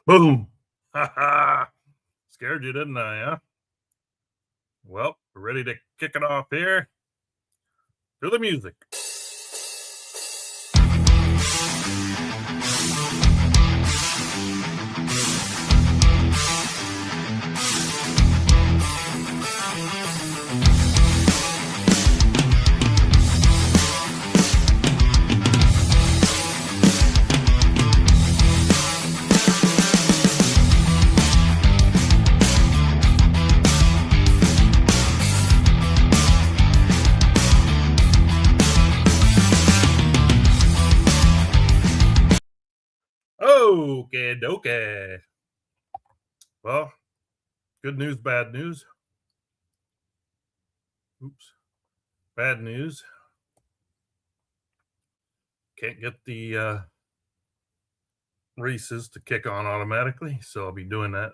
Boom. Ha ha. Scared you, didn't I, huh? Well, we're ready to kick it off here. To the music. Okay, dokie. Well, good news, bad news. Oops. Bad news. Can't get the races to kick on automatically, so I'll be doing that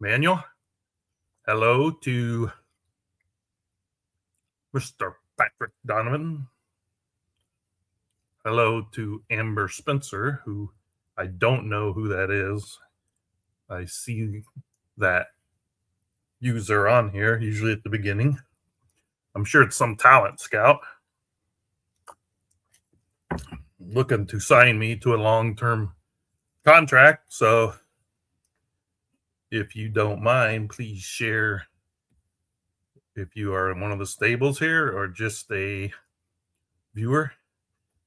manual. Hello to Mr. Patrick Donovan. Hello to Amber Spencer, who I don't know who that is. I see that user on here, usually at the beginning. I'm sure it's some talent scout looking to sign me to a long-term contract. So if you don't mind, please share if you are in one of the stables here or just a viewer.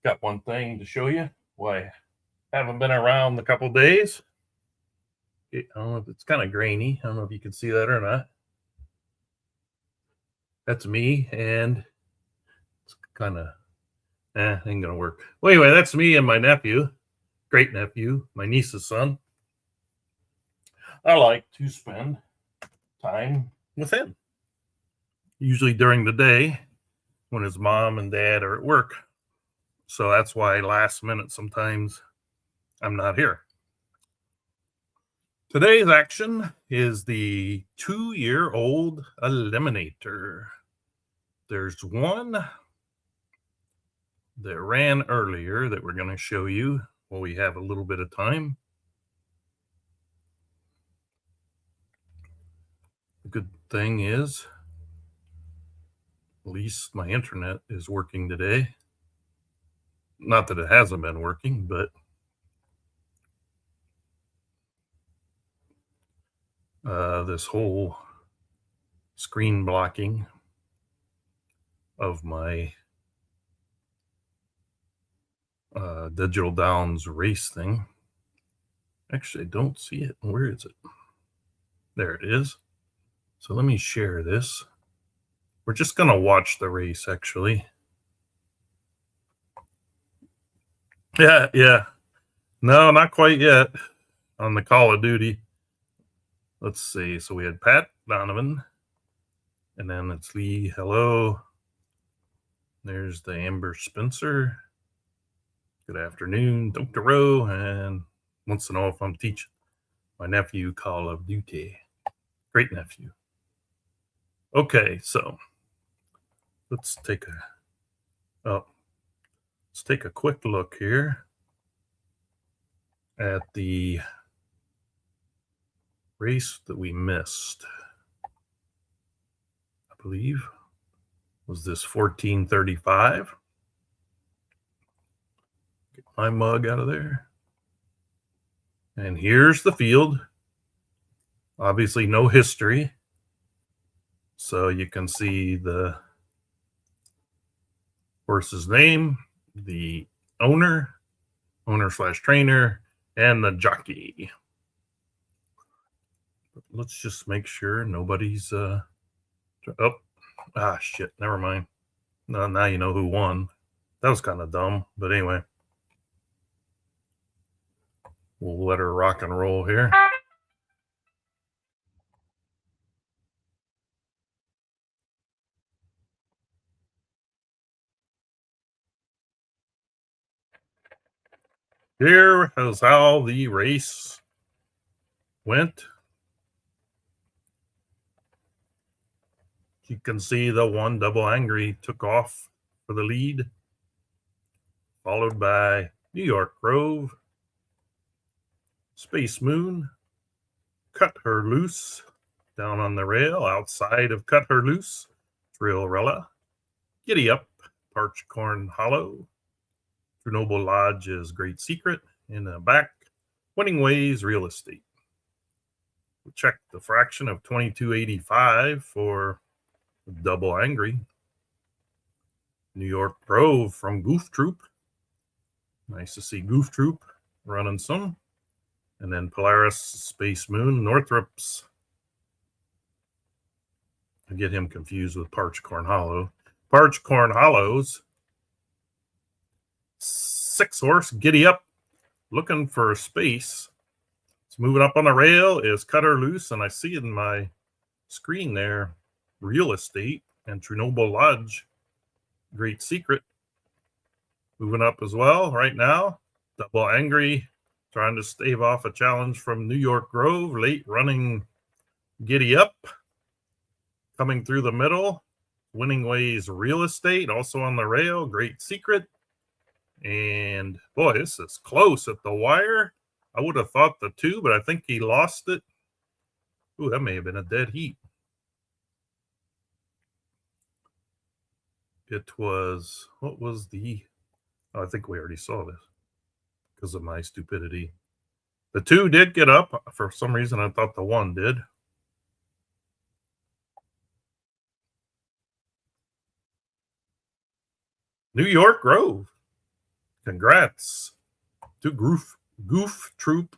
Got one thing to show you. Why I haven't been around a couple days. I don't know if it's kind of grainy. I don't know if you can see that or not. That's me, and it's kind of ain't gonna work. Well, anyway, that's me and my nephew, great nephew, my niece's son. I like to spend time with him, usually during the day when his mom and dad are at work. So that's why last minute sometimes I'm not here. Today's action is the 2-year-old Eliminator. There's one that ran earlier that we're going to show you while we have a little bit of time. The good thing is, at least my internet is working today. Not that it hasn't been working, but this whole screen blocking of my Digital Downs race thing. Actually, I don't see it. Where is it? There it is. So let me share this. We're just going to watch the race, actually. Yeah. No, not quite yet on the Call of Duty. Let's see. So we had Pat Donovan, and then it's Lee. Hello. There's the Amber Spencer. Good afternoon, Dr. Rowe, and wants to know if I'm teaching my nephew Call of Duty. Great nephew. Okay, so let's take a quick look here at the race that we missed. I believe was this 1435. Get my mug out of there. And here's the field. Obviously no history. So you can see the horse's name, the owner/trainer, and the jockey. But let's just make sure nobody's shit, never mind. No, now you know who won. That was kind of dumb, but anyway. We'll let her rock and roll here. Here is how the race went. You can see the one Double Angry took off for the lead, followed by New York Grove, Space Moon, Cut Her Loose, down on the rail, outside of Cut Her Loose, Thrillrella, Giddy Up, Parched Corn Hollow, Chernobyl Lodge's Great Secret, in the back, Winning Ways Real Estate. We check the fraction of 2285 for Double Angry. New York Grove from Goof Troop. Nice to see Goof Troop running some. And then Polaris Space Moon, Northrop's. I get him confused with Parched Corn Hollow. Parched Corn Hollow's 6-horse Giddy Up, looking for space. It's moving up on the rail, is Cut Her Loose, and I see in my screen there Real Estate and Chernobyl Lodge Great Secret moving up as well right now. Double Angry trying to stave off a challenge from New York Grove, late running Giddy Up coming through the middle. Winning Ways Real Estate also on the rail, Great Secret. And boy, this is close at the wire. I would have thought the 2, but I think he lost it. Ooh, that may have been a dead heat. It was, what was the, oh, I think we already saw this because of my stupidity. The 2 did get up. For some reason, I thought the 1 did. New York Grove. Congrats to Goof Troop,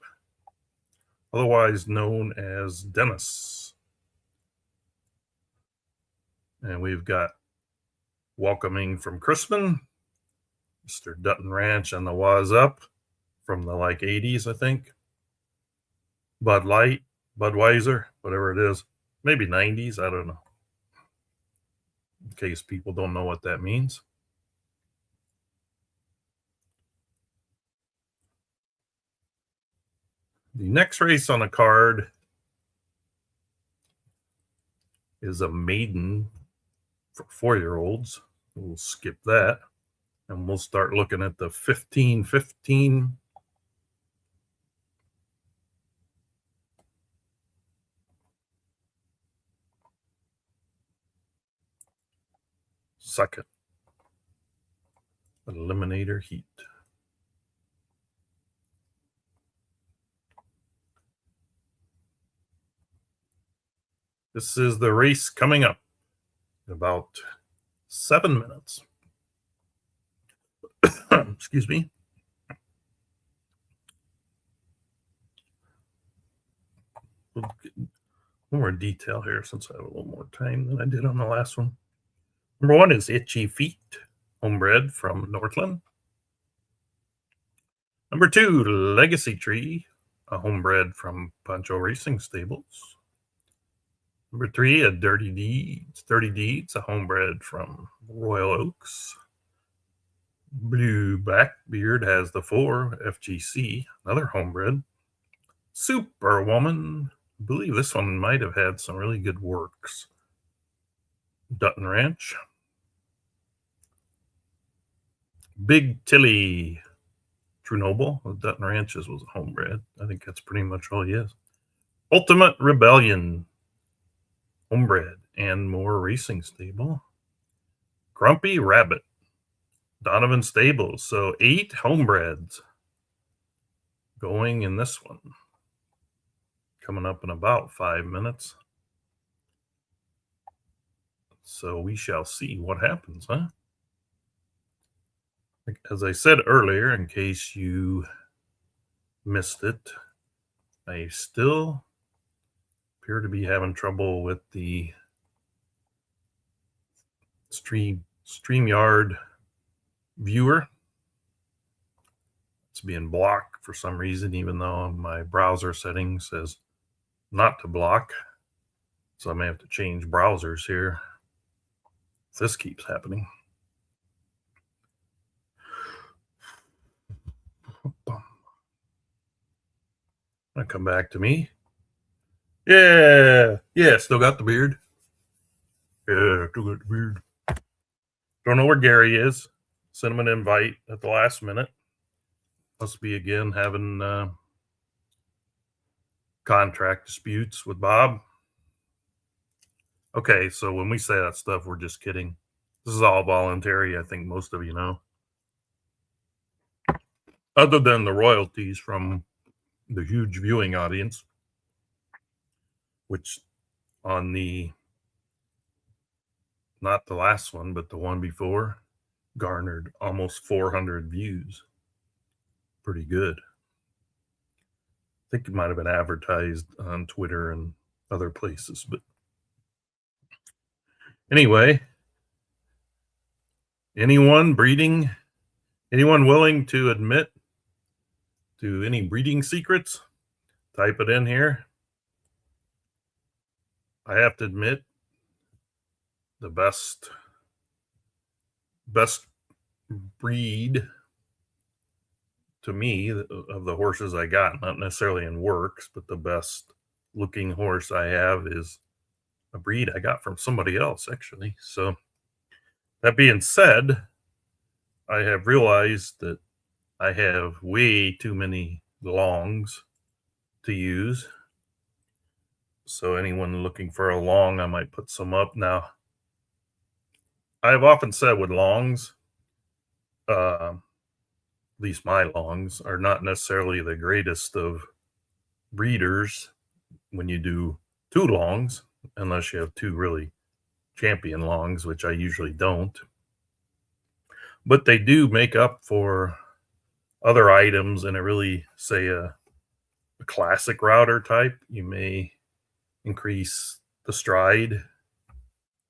otherwise known as Dennis. And we've got Welcoming from Crispin, Mr. Dutton Ranch and the Waz Up from the 80s, I think. Bud Light, Budweiser, whatever it is. Maybe 90s, I don't know. In case people don't know what that means. The next race on the card is a maiden for 4-year-olds. We'll skip that. And we'll start looking at the 15-15. Second Eliminator Heat. This is the race coming up in about 7 minutes. Excuse me. We'll get more detail here since I have a little more time than I did on the last one. Number 1 is Itchy Feet, homebred from Northland. Number 2, Legacy Tree, a homebred from Pancho Racing Stables. Number 3, a Dirty Deeds, a homebred from Royal Oaks. Blue Blackbeard has the 4, FGC, another homebred. Superwoman, I believe this one might have had some really good works. Dutton Ranch. Big Tilly, Chernobyl. Dutton Ranches was a homebred. I think that's pretty much all he is. Ultimate Rebellion, homebred and more racing stable. Grumpy Rabbit, Donovan Stables. So 8 homebreds going in this one. Coming up in about 5 minutes. So we shall see what happens, huh? As I said earlier, in case you missed it, I still appear to be having trouble with the StreamYard viewer. It's being blocked for some reason, even though my browser setting says not to block. So I may have to change browsers here if this keeps happening. Come back to me. Yeah, still got the beard. Yeah, still got the beard. Don't know where Gary is. Sent him an invite at the last minute. Must be again having contract disputes with Bob. Okay, so when we say that stuff, we're just kidding. This is all voluntary, I think most of you know. Other than the royalties from the huge viewing audience, which on the, not the last one, but the one before, garnered almost 400 views. Pretty good. I think it might have been advertised on Twitter and other places, but anyway, anyone willing to admit to any breeding secrets? Type it in here. I have to admit, the best breed to me of the horses I got, not necessarily in works, but the best looking horse I have is a breed I got from somebody else, actually. So that being said, I have realized that I have way too many longs to use. So anyone looking for a long, I might put some up. Now, I've often said with longs, at least my longs, are not necessarily the greatest of breeders when you do two longs, unless you have two really champion longs, which I usually don't. But they do make up for other items in a really, say, a classic router type. You may increase the stride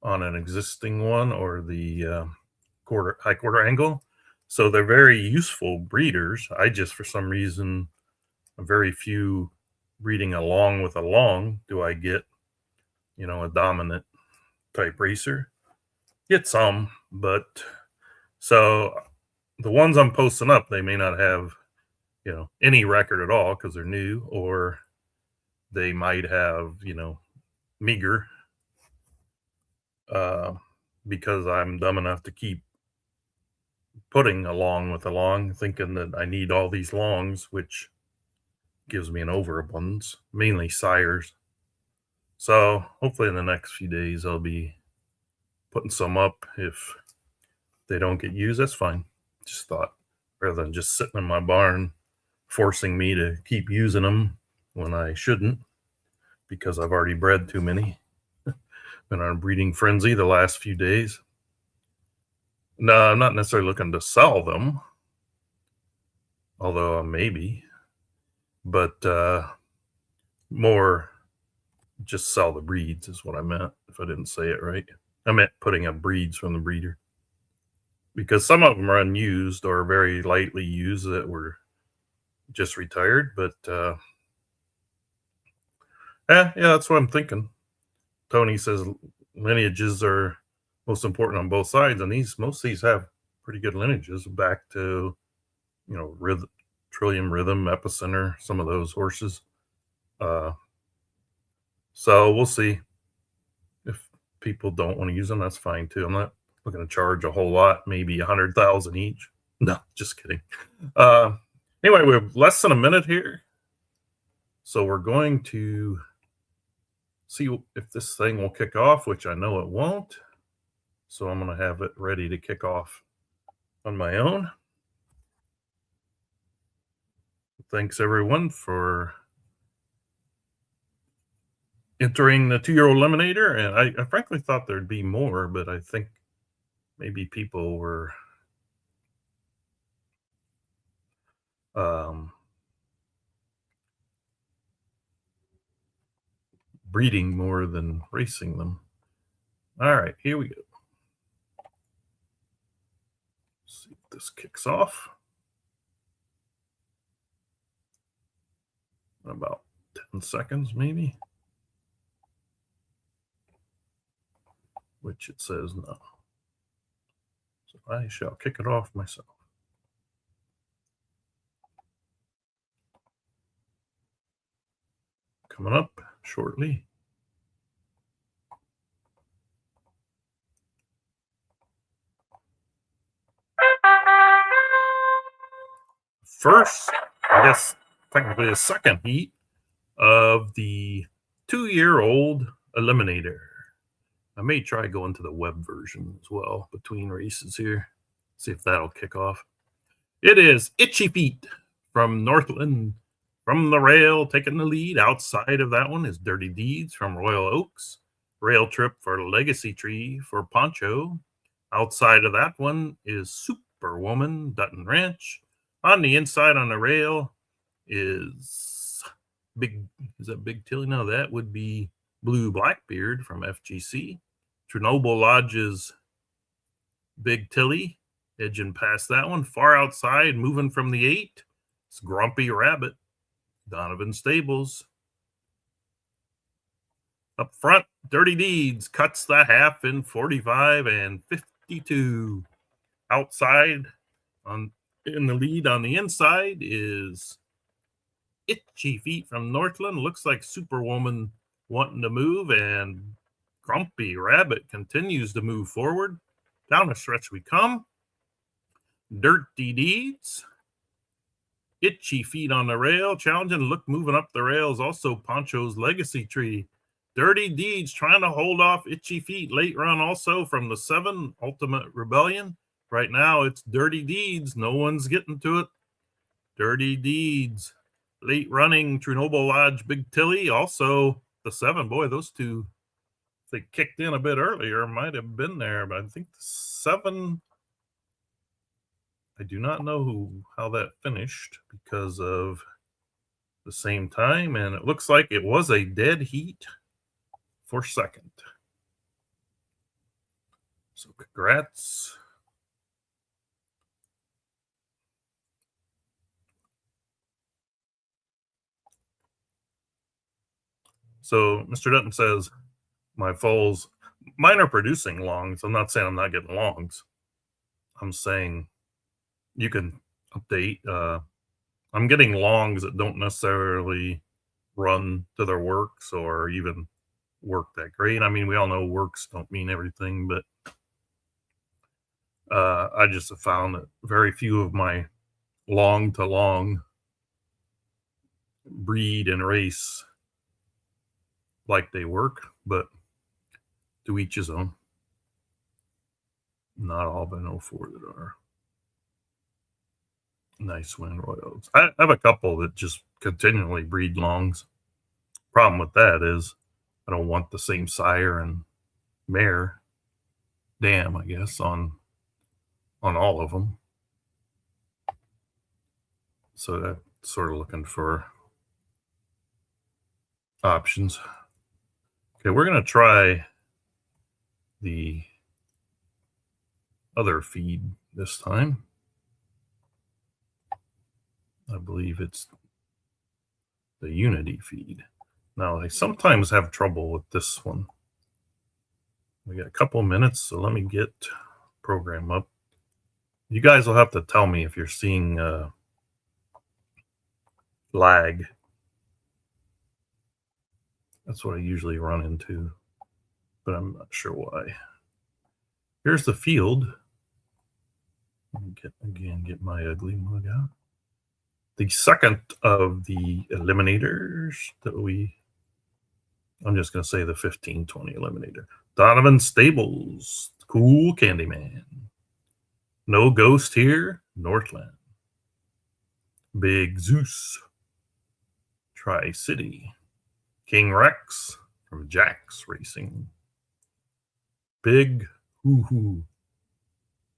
on an existing one or the high quarter angle. So they're very useful breeders. I just, for some reason, very few breeding along with a long do I get, a dominant type racer. Get some, but so the ones I'm posting up, they may not have, any record at all because they're new, or they might have, meager, because I'm dumb enough to keep putting along with a long, thinking that I need all these longs, which gives me an overabundance, mainly sires. So hopefully in the next few days, I'll be putting some up. If they don't get used, that's fine. Just thought, rather than just sitting in my barn, forcing me to keep using them when I shouldn't, because I've already bred too many. Been on a breeding frenzy the last few days. No, I'm not necessarily looking to sell them, although maybe, but more just sell the breeds is what I meant, if I didn't say it right. I meant putting up breeds from the breeder, because some of them are unused or very lightly used that were just retired. But yeah, that's what I'm thinking. Tony says lineages are most important on both sides, and most of these have pretty good lineages back to Trillium, Rhythm, Epicenter, some of those horses. So we'll see. If people don't want to use them, that's fine too. I'm not looking to charge a whole lot, maybe 100,000 each. No, just kidding. Anyway, we have less than a minute here, so we're going to see if this thing will kick off, which I know it won't. So I'm going to have it ready to kick off on my own. Thanks everyone for entering the 2Yo Eliminator, and I frankly thought there'd be more, but I think maybe people were breeding more than racing them. All right, here we go. Let's see if this kicks off. In about 10 seconds, maybe. Which it says no. So I shall kick it off myself. Coming up shortly. First, I guess technically a second heat of the 2-year-old Eliminator. I may try going to the web version as well between races here. See if that'll kick off. It is Itchy Feet from Northland. From the rail, taking the lead. Outside of that one is Dirty Deeds from Royal Oaks. Rail Trip for Legacy Tree for Poncho. Outside of that one is Superwoman, Dutton Ranch. On the inside on the rail is is that Big Tilly? No, that would be Blue Blackbeard from FGC. Chernobyl Lodge's Big Tilly, edging past that one. Far outside, moving from the 8, it's Grumpy Rabbit, Donovan Stables. Up front, Dirty Deeds cuts the half in 45 and 52. Outside, in the lead on the inside is Itchy Feet from Northland. Looks like Superwoman wanting to move, and Grumpy Rabbit continues to move forward. Down the stretch we come. Dirty Deeds. Itchy Feet on the rail. Challenging. Look, moving up the rails. Also Poncho's Legacy Tree. Dirty Deeds trying to hold off Itchy Feet. Late run also from the 7, Ultimate Rebellion. Right now it's Dirty Deeds. No one's getting to it. Dirty Deeds. Late running Chernobyl Lodge, Big Tilly. Also the 7. Boy, those two, if they kicked in a bit earlier, might have been there. But I think the 7, I do not know how that finished because of the same time. And it looks like it was a dead heat for second. So congrats. So Mr. Dutton says, my foals, mine are producing longs. I'm not saying I'm not getting longs. I'm saying you can update. I'm getting longs that don't necessarily run to their works or even work that great. I mean, we all know works don't mean everything, but I just have found that very few of my long to long breed and race like they work, but to each his own. Not all, but I know 4 that are. Nice win, Royals. I have a couple that just continually breed longs. Problem with that is I don't want the same sire and mare dam, I guess, on all of them. So that's sort of looking for options. Okay, we're going to try the other feed this time. I believe it's the Unity feed. Now, I sometimes have trouble with this one. We got a couple minutes, so let me get program up. You guys will have to tell me if you're seeing lag. That's what I usually run into, but I'm not sure why. Here's the field. Get my ugly mug out. The second of the eliminators that I'm just going to say the 15-20 eliminator. Donovan Stables, Cool Candyman. No Ghost here, Northland. Big Zeus, Tri-City. King Rex from Jax Racing. Big Hoo-Hoo,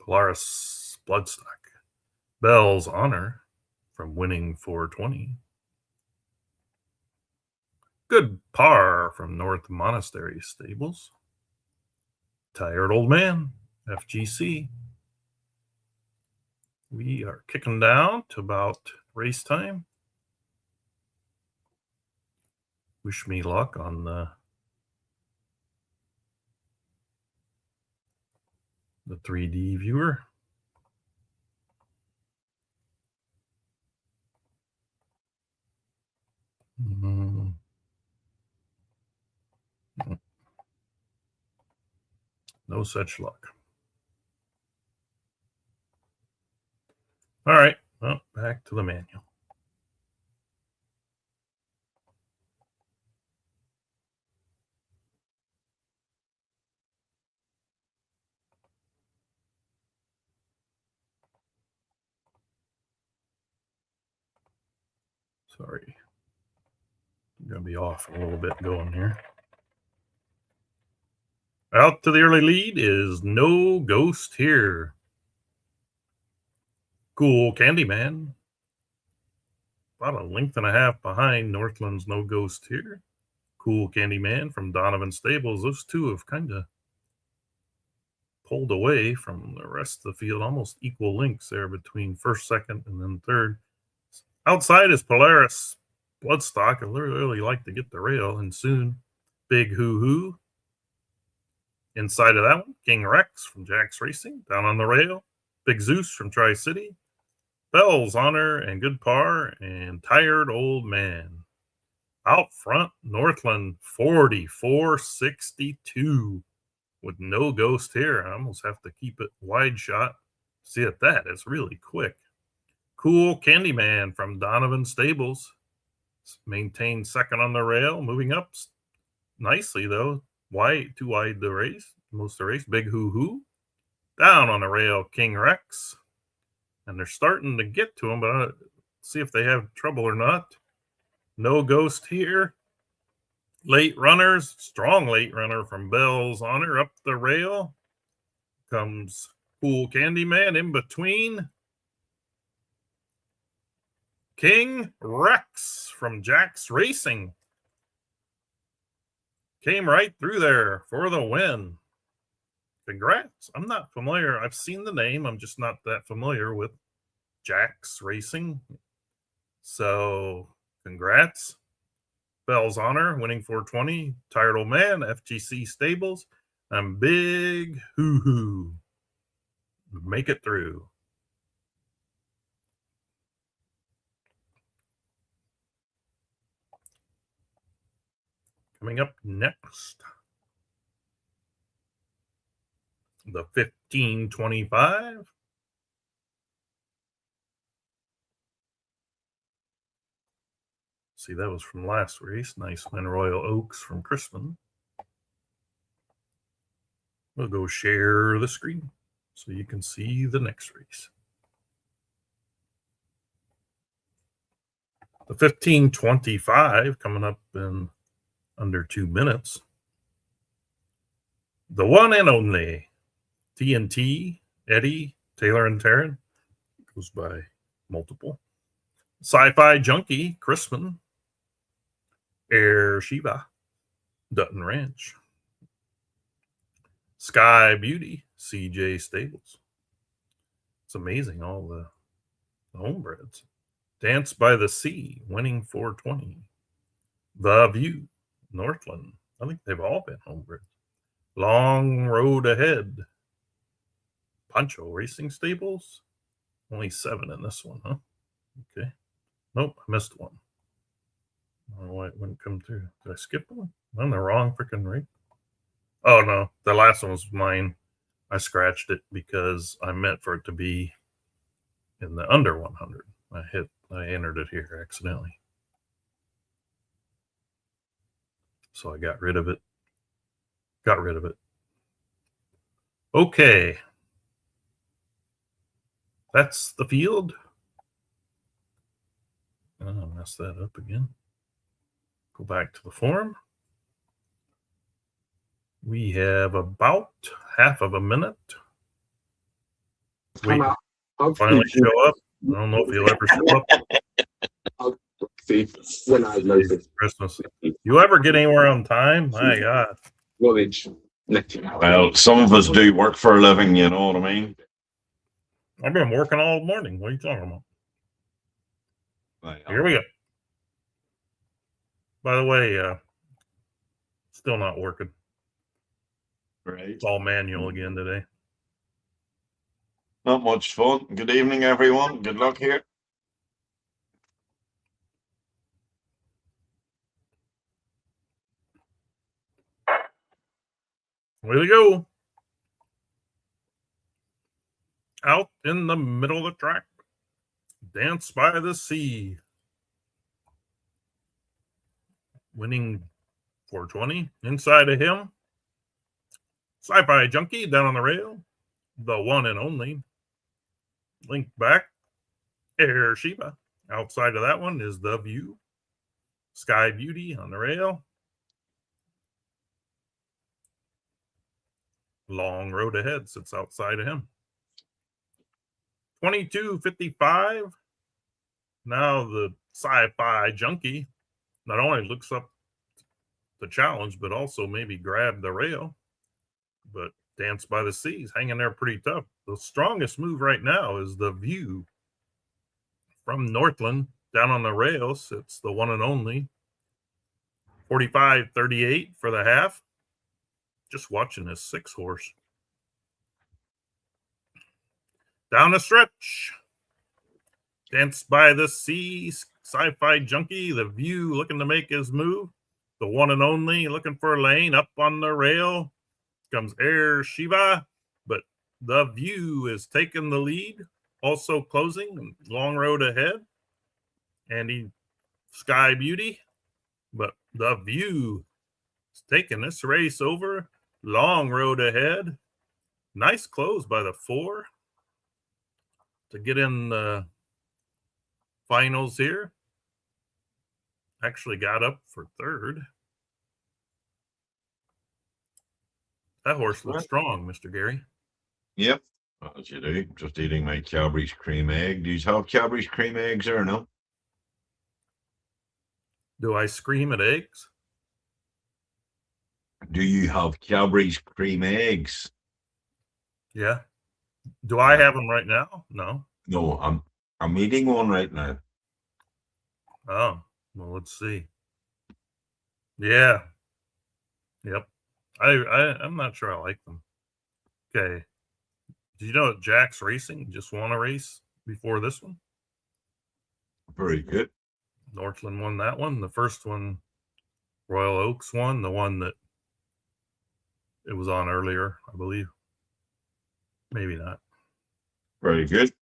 Polaris Bloodstock. Bell's Honor from Winning 420. Good Par from North Monastery Stables. Tired Old Man, FGC. We are kicking down to about race time. Wish me luck on the 3D viewer. No such luck. All right, well, back to the manual. Sorry. I'm going to be off a little bit going here. Out to the early lead is No Ghost Here. Cool Candyman. About a length and a half behind Northland's No Ghost Here. Cool Candyman from Donovan Stables. Those two have kind of pulled away from the rest of the field. Almost equal lengths there between first, second, and then third. Outside is Polaris Bloodstock. I really like to get the rail. And soon, Big Hoo Hoo. Inside of that one, King Rex from Jack's Racing. Down on the rail, Big Zeus from Tri-City. Bell's Honor and Good Par and Tired Old Man. Out front, Northland 44.62 with No Ghost Here. I almost have to keep it wide shot. See at that, it's really quick. Cool Candyman from Donovan Stables. Maintained second on the rail, moving up nicely though. Wide, too wide the race, most of the race. Big Hoo Hoo. Down on the rail, King Rex. And they're starting to get to him, but I'll see if they have trouble or not. No Ghost Here. Late runners, strong late runner from Bell's Honor up the rail. Comes Cool Candyman in between. King Rex from Jack's Racing. Came right through there for the win. Congrats. I'm not familiar. I've seen the name. I'm just not that familiar with Jack's Racing. So, congrats. Bell's Honor, winning 420. Tired Old Man, FGC Stables. And Big Hoo Hoo. Make it through. Coming up next, the 1525. See, that was from last race. Nice win, Royal Oaks from Crispin. We'll go share the screen so you can see the next race. The 1525 coming up in under 2 minutes. The one and only TNT, Eddie, Taylor and Taryn. Goes by multiple. Sci-Fi Junkie, Crispin. Air Shiva, Dutton Ranch. Sky Beauty, CJ Stables. It's amazing, all the homebreds. Dance by the Sea, winning 420. The View, Northland. I think they've all been homebreds. Long Road Ahead. Pancho Racing Stables. Only 7 in this one, huh? Okay. Nope, I missed one. I don't know why it wouldn't come through. Did I skip one? I'm on the wrong freaking rate. Oh, no. The last one was mine. I scratched it because I meant for it to be in the under 100. I entered it here accidentally. So I got rid of it. Okay. That's the field. Oh, I messed that up again. Go back to the form. We have about half of a minute. Wait, finally show up. I don't know if he'll ever show up. When I noticed Christmas. You ever get anywhere on time? My God. Well, some of us do work for a living, you know what I mean? I've been working all morning. What are you talking about? Here we go. By the way, still not working. Right. It's all manual again today. Not much fun. Good evening, everyone. Good luck here. Way to go. Out in the middle of the track. Dance by the Sea. Winning 420. Inside of him. Sci-Fi Junkie down on the rail. The one and only. Link back. Air Shiva. Outside of that one is The View. Sky Beauty on the rail. Long Road Ahead sits outside of him. 22.55. Now the sci-fi junkie not only looks up the challenge, but also maybe grab the rail. But Dance by the Seas hanging there pretty tough. The strongest move right now is The View. From Northland down on the rails, it's the one and only. 45.38 for the half. Just watching this 6-horse. Down the stretch. Dance by the Sea, Sci-Fi Junkie, The View looking to make his move. The one and only looking for a lane. Up on the rail comes Air Shiva, but The View is taking the lead. Also closing, Long Road Ahead. And Sky Beauty, but The View is taking this race over. Long Road Ahead. Nice close by the 4 to get in the finals here. Actually got up for 3rd. That horse looks strong, Mr. Gary. Yep. As you do. Just eating my Cadbury's cream egg. Do you have Cadbury's cream eggs or no? Do I scream at eggs? Do you have Cadbury's cream eggs? Yeah. Do I have them right now? No. No, I'm eating one right now. Oh, well, let's see. Yeah. Yep. I'm not sure I like them. Okay. Did you know that Jack's Racing just won a race before this one? Very good. Northland won that one. The first one, Royal Oaks won. The one that it was on earlier, I believe. Maybe not. Very good.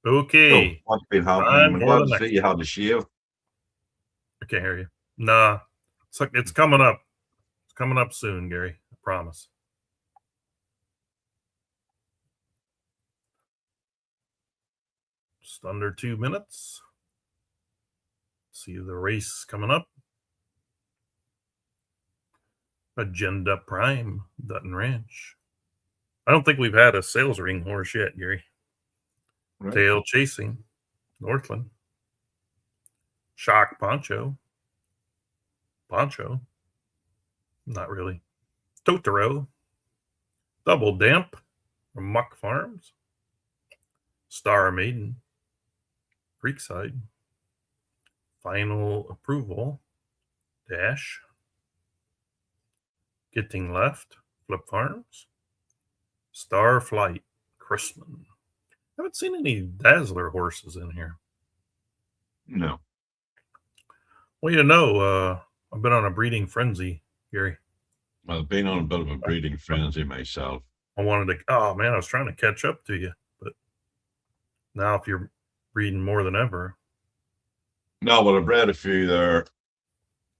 Okay. So, what's been happening? I'm for glad the to next see you had the shave. I can't hear you. Nah. It's coming up. It's coming up soon, Gary. I promise. Just under 2 minutes. See the race coming up. Agenda Prime, Dutton Ranch. I don't think we've had a sales ring horse yet, Gary. Right. Tail Chasing, Northland. Shock Poncho. Not really. Totoro. Double Damp from Muck Farms. Star Maiden. Creekside. Final Approval. Dash. Getting Left. Flip Farms. Star Flight. Chrisman. I haven't seen any Dazzler horses in here. No. Well, you know, I've been on a breeding frenzy, Gary. I've been on a bit of a breeding frenzy myself. I was trying to catch up to you, but now if you're breeding more than ever. No, well, I bred a few there.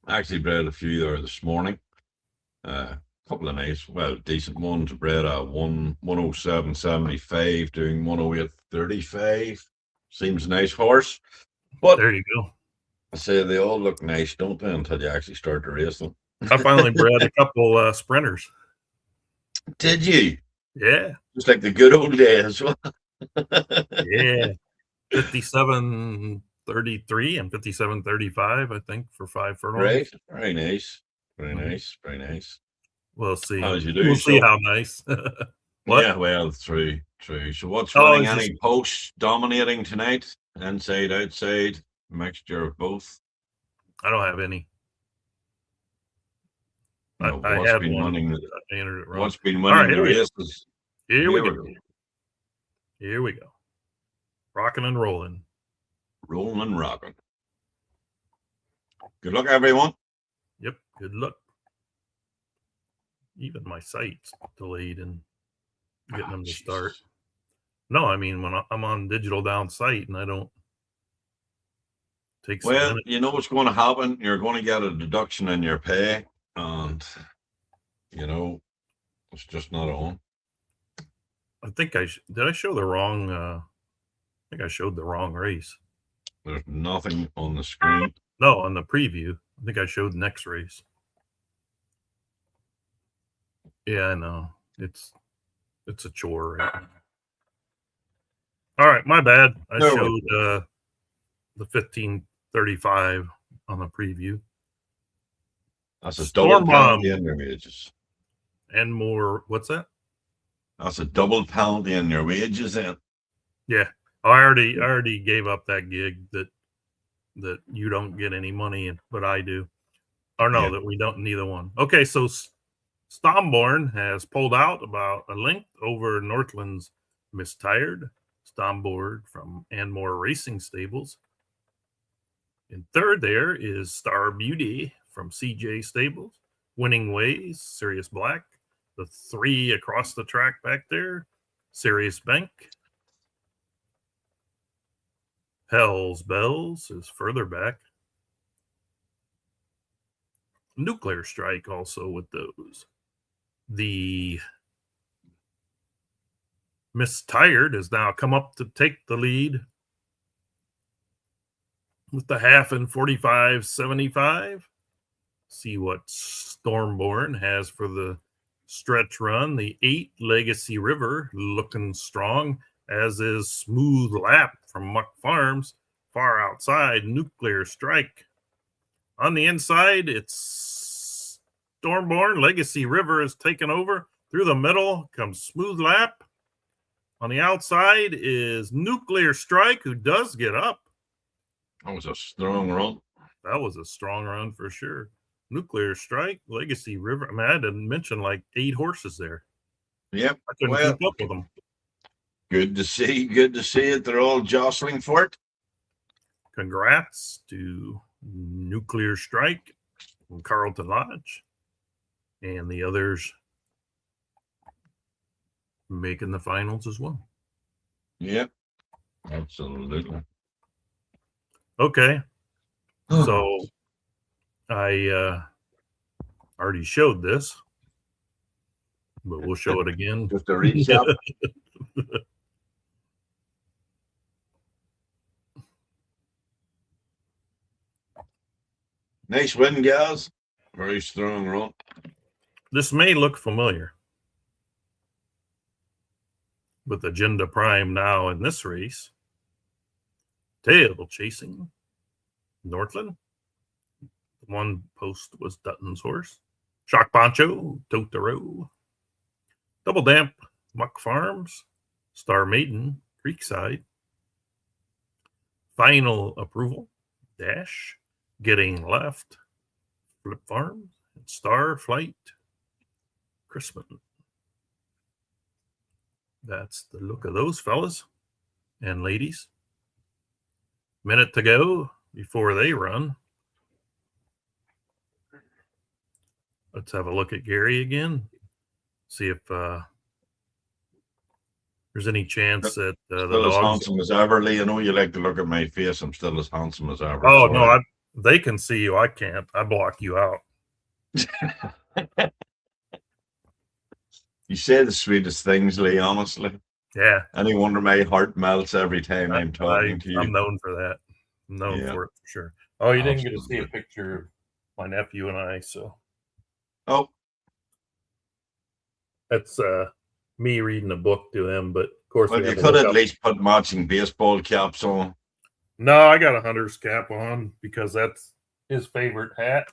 Actually bred a few there this morning. A couple of nice, decent ones. Bred a 107.75 doing 108.35. Seems a nice horse. But there you go. I say they all look nice, don't they, until you actually start to race them. I finally bred a couple sprinters. Did you? Yeah. Just like the good old days. Yeah. 57.33 and 57.35, I think, for 5 furlongs. Right. Very nice. Very nice. Very nice. We'll see. As you do. We'll see how nice. What? Yeah, well, true. So what's running? Any posts dominating tonight? Inside, outside, mixture of both? I don't have any. No, I what's had been one. Running, I entered it wrong. What's been winning the races? Here we go. Here we go. Rocking and rolling. Rolling and rocking. Good luck, everyone. Yep, good luck. Even my site's delayed in getting them to start. No, I mean, when I'm on digital down site and I don't take some minutes. You know what's going to happen? You're going to get a deduction in your pay, and you know it's just not on. I think did I show the wrong think I showed the wrong race. There's nothing on the screen. No, on the preview. I think I showed the next race. Yeah, I know. It's a chore right now. All right, my bad. I No. showed the 1535 on the preview. That's a Storm double bomb. penalty in your wages. And more. What's that? That's a double penalty in your wages then. Yeah. I already gave up that gig that you don't get any money in, but I do. Or no, Yeah. that we don't, neither one. Okay, so Stomborn has pulled out about a length over Northland's Mistired. Stomborn from Anmore Racing Stables. In third there is Star Beauty from CJ Stables. Winning Ways, Sirius Black. The 3 across the track back there, Sirius Bank. Hell's Bells is further back. Nuclear Strike also with those. The Mistired has now come up to take the lead with the half and 45.75. See what Stormborn has for the stretch run. The 8 Legacy River looking strong, as is Smooth Lap from Muck Farms. Far outside, Nuclear Strike. On the inside, it's Stormborn. Legacy River is taken over. Through the middle comes Smooth Lap. On the outside is Nuclear Strike, who does get up. That was a strong run. That was a strong run for sure. Nuclear Strike, Legacy River. I mean, I didn't mention like 8 horses there. Yep. I couldn't keep up with them. Good to see. Good to see it. They're all jostling for it. Congrats to Nuclear Strike from Carlton Lodge and the others making the finals as well. Yep. Absolutely. Okay. So I already showed this, but we'll show it again. Just a recap. Nice win, guys. Very strong run. This may look familiar. With Agenda Prime now in this race. Tail chasing Northland. One post was Dutton's horse. Shock Poncho, Totoro. Double Damp, Muck Farms. Star Maiden, Creekside. Final Approval, Dash. Getting Left, Flip Farms. Star Flight, Christmas. That's the look of those fellas and ladies. Minute to go before they run. Let's have a look at Gary again. See if there's any chance that the Still as dogs. handsome as ever, Lee. I know you like to look at my face. I'm still as handsome as ever. Oh, no, they can see you. I can't. I block you out. You say the sweetest things, Lee, honestly. Yeah. Any wonder my heart melts every time I'm talking to you. I'm known for that. I'm known for it for sure. Oh, you didn't get to see a picture of my nephew and I, so. Oh. That's me reading a book to him, but of course. Well, you could at least put matching baseball caps on. No, I got a hunter's cap on because that's his favorite hat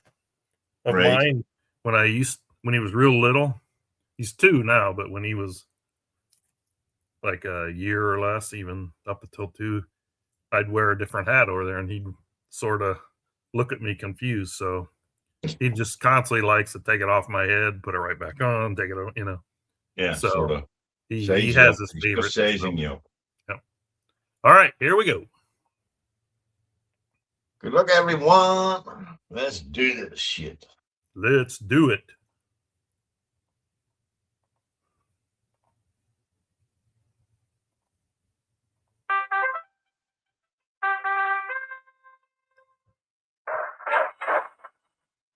of mine. When he was real little, he's 2 now, but when he was like a year or less, even up until 2, I'd wear a different hat over there and he'd sort of look at me confused. So he just constantly likes to take it off my head, put it right back on, take it, Yeah, so sort of. he has his favorite. Just sizing you. Yep. All right, here we go. Good luck, everyone. Let's do this shit. Let's do it.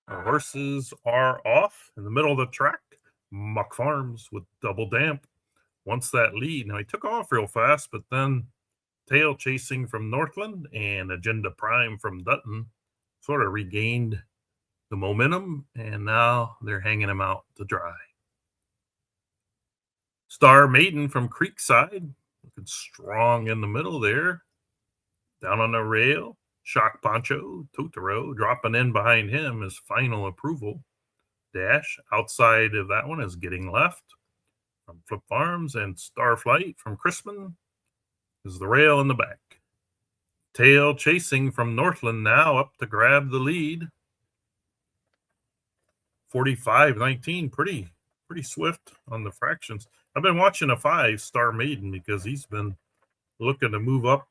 The horses are off in the middle of the track. Muck Farms with Double Damp. Once that lead. Now, he took off real fast, but then Tail Chasing from Northland and Agenda Prime from Dutton sort of regained the momentum, and now they're hanging him out to dry. Star Maiden from Creekside, looking strong in the middle there. Down on the rail, Shock Poncho, Totoro dropping in behind him is Final Approval. Dash outside of that one is Getting Left from Flip Farms, and Starflight from Chrisman is the rail in the back. Tail Chasing from Northland now up to grab the lead. 45-19, pretty swift on the fractions. I've been watching a 5 Star Maiden because he's been looking to move up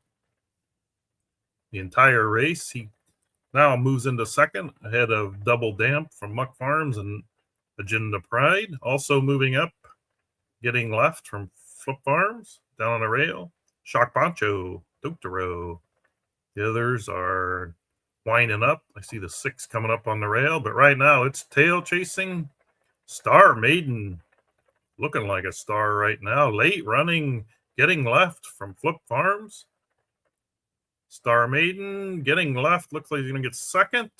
the entire race. He now moves into second ahead of Double Damp from Muck Farms and Agenda Pride. Also moving up, Getting Left from Flip Farms down on the rail. Shock Poncho, Totoro. The others are winding up. I see the 6 coming up on the rail, but right now it's Tail Chasing. Star Maiden looking like a star right now. Late running, Getting Left from Flip Farms. Star Maiden Getting Left looks like he's going to get second.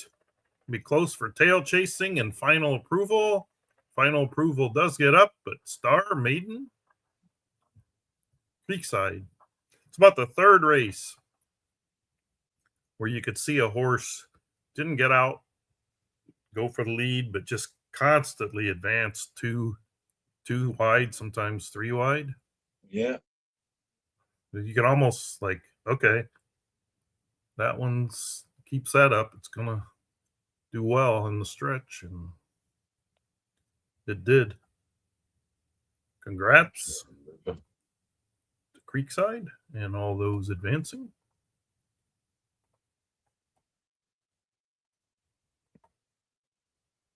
Be close for Tail Chasing and Final Approval. Final Approval does get up, but Star Maiden, Creekside. It's about the third race where you could see a horse didn't get out, go for the lead, but just constantly advance two wide, sometimes 3 wide. Yeah. You can almost like, okay, that one's keeps that up. It's going to do well in the stretch, and it did. Congrats to Creekside and all those advancing.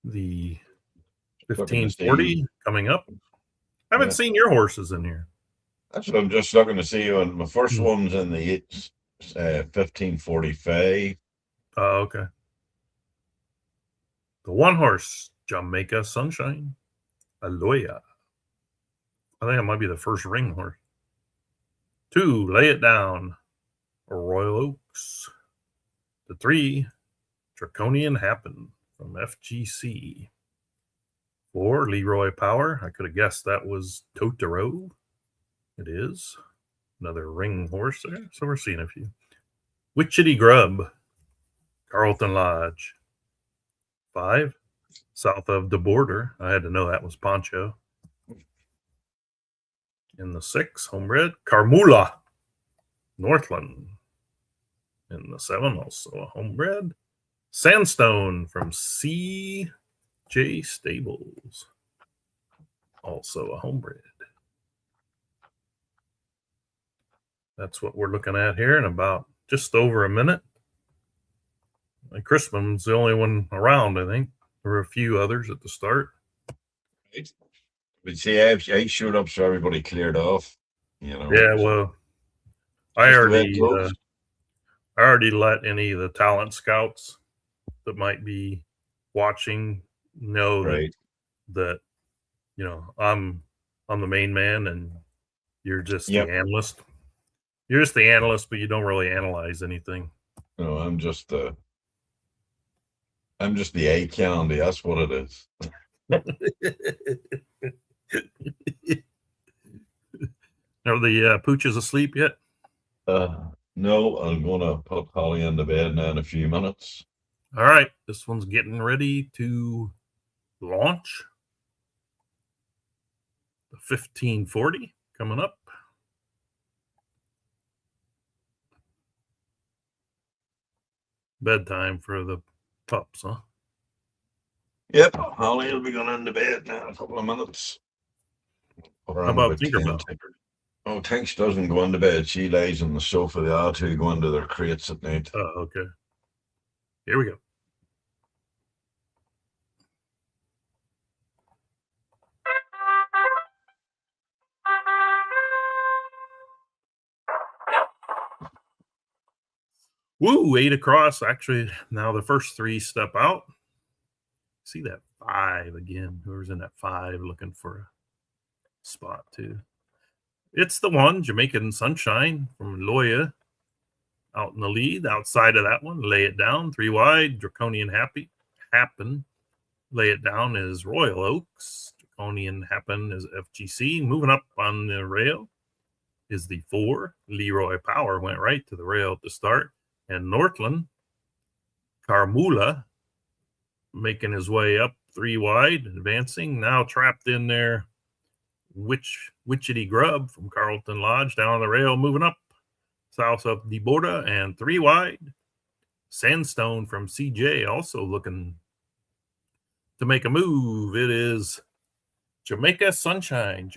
The 1540 coming up. I haven't seen your horses in here. That's what I'm just looking to see. And my first one's in the 1545. Oh, okay. The one horse, Jamaica Sunshine, Aloya. I think it might be the first ring horse. 2, Lay It Down, Royal Oaks. The 3, Draconian Happen from FGC. 4, Leroy Power. I could have guessed that was Totoro. It is. Another ring horse there. So we're seeing a few. Witchetty Grub, Carlton Lodge. 5, South of the Border. I had to know that was Poncho. In the 6, Homebred, Carmula, Northland. In the 7, also a Homebred, Sandstone from CJ Stables. Also a Homebred. That's what we're looking at here in about just over a minute. And Chrisman's the only one around, I think. There were a few others at the start. Right. But see, I showed up so everybody cleared off. You know. Yeah, well, I already let any of the talent scouts that might be watching know that you know I'm the main man and you're just the analyst. You're just the analyst, but you don't really analyze anything. No, I'm just the A candy. That's what it is. Are the pooches asleep yet? No, I'm gonna put Holly into bed now in a few minutes. All right, this one's getting ready to launch. The 1540 coming up. Bedtime for the pups, huh? Yep, Holly will be going into bed now in a couple of minutes. How about Tinkerbell? Oh, Tinks doesn't go into bed. She lays on the sofa. The other two go into their crates at night. Oh, okay. Here we go. Woo, 8 across. Actually, now the first 3 step out. See that 5 again. Whoever's in that 5 looking for a spot too. It's the one, Jamaican Sunshine from Loya, out in the lead. Outside of that one, Lay It Down, 3 wide. Draconian Happen. Lay It Down is Royal Oaks. Draconian Happen is FGC. Moving up on the rail is the 4. Leroy Power went right to the rail at the start. And Northland, Carmula, making his way up 3 wide, advancing. Now trapped in there, Witchetty Grub from Carlton Lodge down on the rail, moving up south of the border and 3 wide. Sandstone from CJ also looking to make a move. It is Jamaican Sunshine.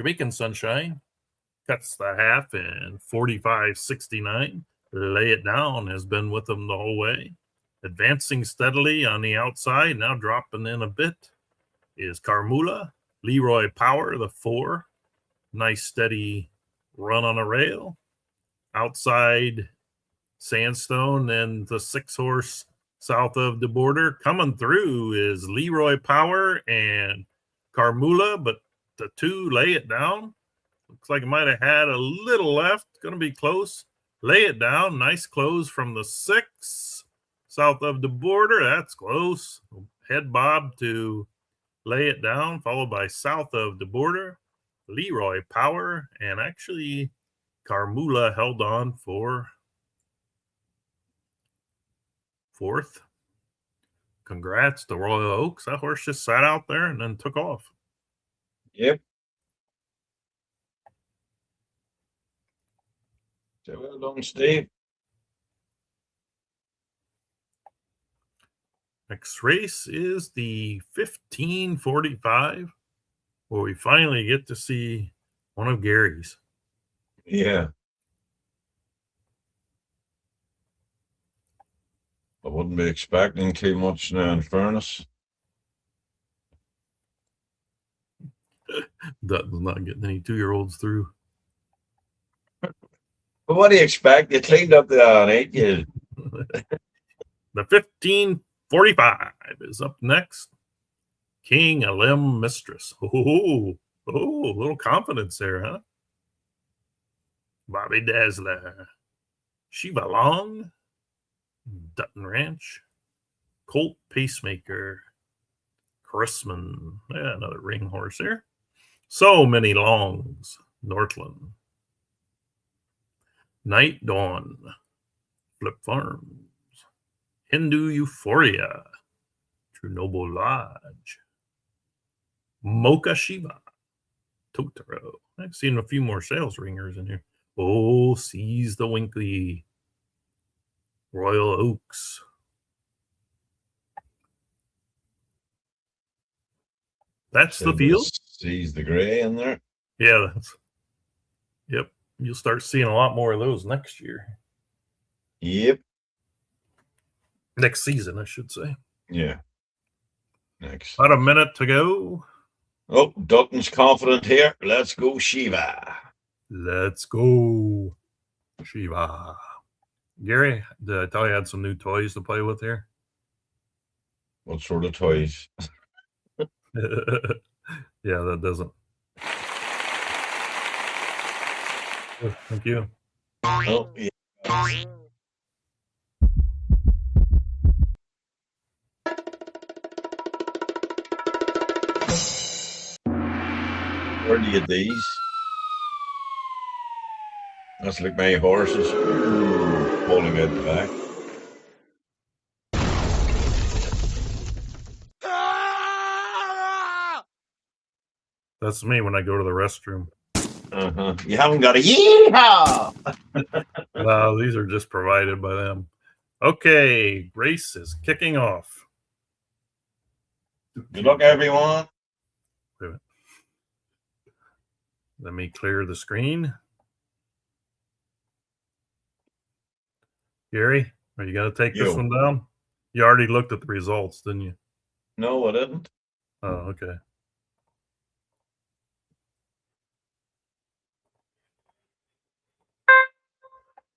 Cuts the half in 45.69. Lay It Down has been with them the whole way. Advancing steadily on the outside, now dropping in a bit, is Carmula. Leroy Power, the 4. Nice steady run on a rail. Outside, Sandstone and the 6-horse south of the border. Coming through is Leroy Power and Carmula, but the 2 Lay It Down. Looks like it might have had a little left. Going to be close. Lay It Down. Nice close from the 6 south of the border. That's close. Head bob to Lay It Down, followed by south of the border, Leroy Power, and actually Carmula held on for 4th. Congrats to Royal Oaks. That horse just sat out there and then took off. Yep. So well done, Steve. Next race is the 1545, where we finally get to see one of Gary's. Yeah. I wouldn't be expecting too much now, in fairness. Dutton's not getting any 2-year-olds through. But what do you expect? You cleaned up the ain't you? The 1545 is up next. King Elim Mistress. Oh, a little confidence there, huh? Bobby Dazzler. Shiva Long. Dutton Ranch. Colt Pacemaker. Chrisman. Yeah, another ring horse here. So many longs. Northland. Night Dawn. Flip Farms. Hindu Euphoria. True Noble Lodge. Mocha Shiva. Totoro. I've seen a few more sales ringers in here. Oh, Seize the Winkley. Royal Oaks. That's the field. Seize the Gray in there. Yeah, yep. You'll start seeing a lot more of those next year. Yep. Next season, I should say. Yeah. Next. About a minute to go. Oh, Dutton's confident here. Let's go, Shiva. Let's go, Shiva. Gary, did I tell you I had some new toys to play with here? What sort of toys? Yeah, that doesn't. Oh, thank you. Oh, yeah. Where do you get these? That's like my horses pulling out the back. That's me when I go to the restroom. You haven't got a yeehaw. Wow, these are just provided by them. Okay, race is kicking off. Good luck, everyone. Wait a minute. Let me clear the screen. Gary, are you going to take this one down? You already looked at the results, didn't you? No, I didn't. Oh, okay.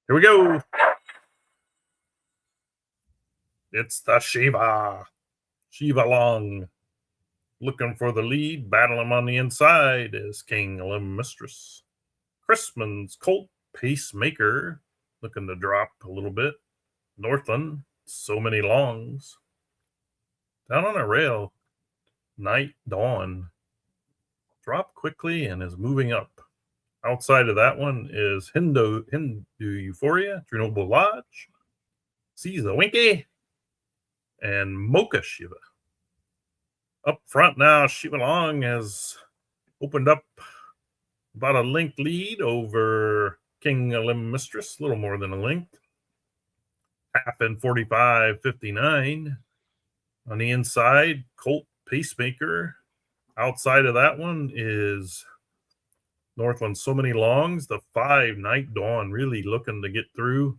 Here we go. It's the Shiva. Shiva Long. Looking for the lead. Battle him on the inside is King Elim Mistress. Chrisman's Colt Pacemaker, looking to drop a little bit. Northland, So Many Longs. Down on a rail, Night Dawn. Drop quickly and is moving up. Outside of that one is Hindu Euphoria, Chernobyl Lodge, Sees the Winky, and Mocha Shiva. Up front now, Shiva Long has opened up about a link lead over King Elim Mistress, a little more than a link. Half in 45.59. On the inside, Colt Pacemaker. Outside of that one is Northland So Many Longs. The 5 Night Dawn really looking to get through.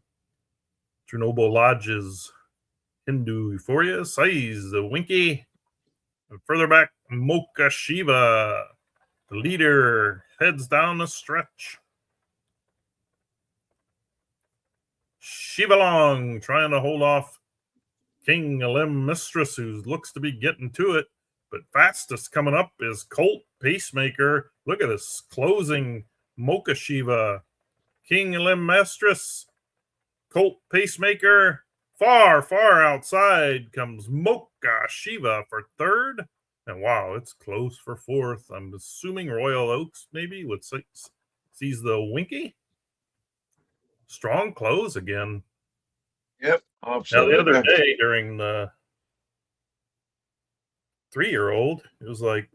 Chernobyl Lodge's Hindu Euphoria. Size the Winky. And further back, Mocha Shiva. The leader heads down the stretch. Shiva Long trying to hold off King Elim Mistress, who looks to be getting to it. But fastest coming up is Colt Pacemaker. Look at this closing Mocha Shiva. King Elim Mistress. Colt Pacemaker. Far, far outside comes Mocha Shiva for third. And wow, it's close for fourth. I'm assuming Royal Oaks maybe with Sees the Winky. Strong close again. Yep, absolutely. Now, the other day during the 3-year-old, it was like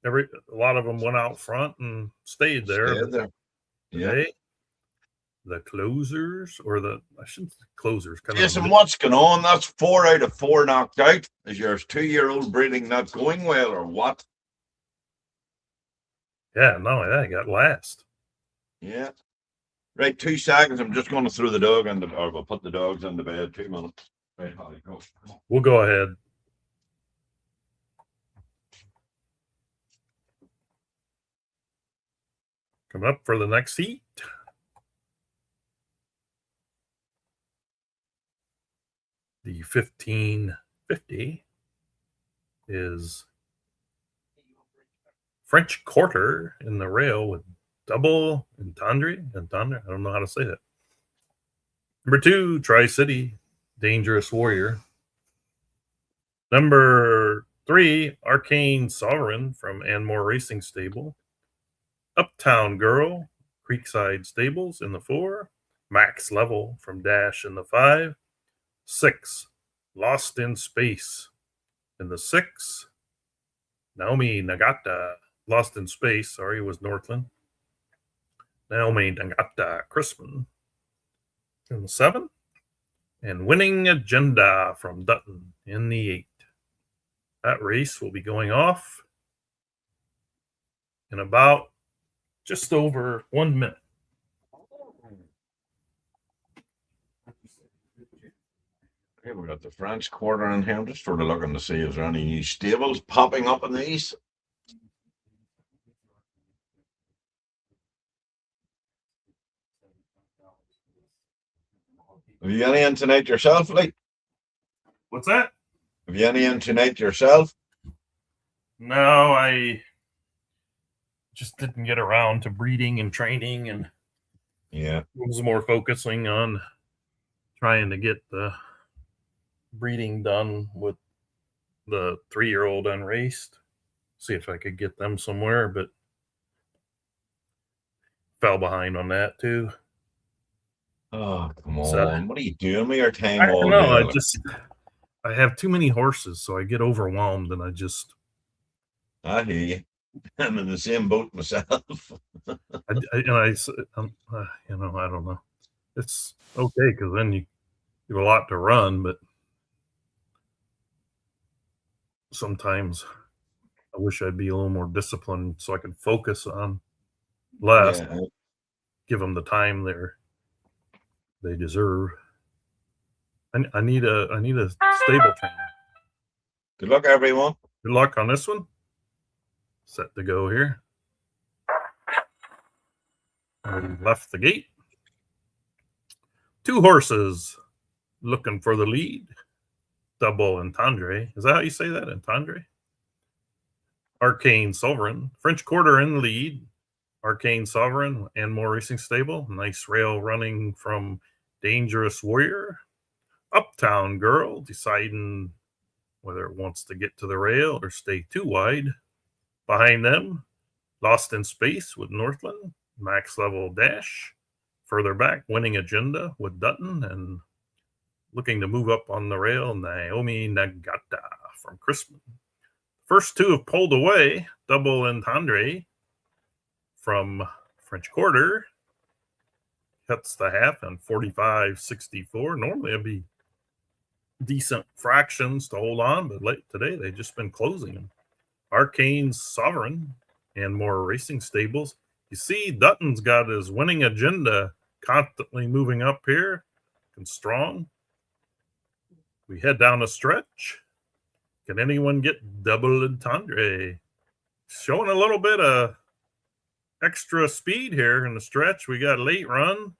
a lot of them went out front and stayed there. Yeah. The closers, or I shouldn't say closers. Yes, and what's going on? That's 4 out of 4 knocked out. Is your 2-year-old breeding not going well, or what? Yeah, not only that, I got last. Yeah. Right, 2 seconds. I'm just going to throw the dog on or we'll put the dogs on the bed. 2 minutes. Right, Holly, go. We'll go ahead. Coming up for the next heat. The 1550 is French Quarter in the rail with double entendre. I don't know how to say that. Number 2, Tri-City, Dangerous Warrior. Number 3, Arcane Sovereign from Anmore Racing Stable. Uptown Girl, Creekside Stables in the 4. Max Level from Dash in the 5. 6, Lost in Space in the 6. Naomi Nagata, Lost in Space, sorry, was Northland. Naomi Nagata Crispin in the 7. And Winning Agenda from Dutton in the 8. That race will be going off in about just over 1 minute. Okay, we got the French Quarter in here. I'm just sort of looking to see is there any new stables popping up in these. Have you any in tonight yourself, Lee? What's that? Have you any in tonight yourself? No, I just didn't get around to breeding and training, and yeah, was more focusing on trying to get the breeding done with the 3-year-old unraced. See if I could get them somewhere, but fell behind on that too. Oh, come on. What are you doing with your time I all know, day? I have too many horses, so I get overwhelmed, and I hear you. I'm in the same boat myself. I don't know. It's okay because then you have a lot to run, but sometimes I wish I'd be a little more disciplined so I could focus on less, give them the time they deserve. I need a stable trainer. Good luck, everyone. Good luck on this one. Set to go here. And left the gate. 2 horses looking for the lead. Double entendre. Is that how you say that? Entendre? Arcane Sovereign. French Quarter in the lead. Arcane Sovereign and More Racing Stable. Nice rail running from Dangerous Warrior. Uptown Girl deciding whether it wants to get to the rail or stay too wide. Behind them, Lost in Space with Northland. Max Level Dash. Further back, Winning Agenda with Dutton. And looking to move up on the rail, Naomi Nagata from Crispin. First two have pulled away. Double Entendre from French Quarter cuts the half and 45.64. Normally it'd be decent fractions to hold on, but late today they've just been closing them. Arcane Sovereign and More Racing Stables. You see Dutton's got his Winning Agenda constantly moving up here and strong. We head down a stretch. Can anyone get Double Entendre? Showing a little bit of extra speed here in the stretch. We got late run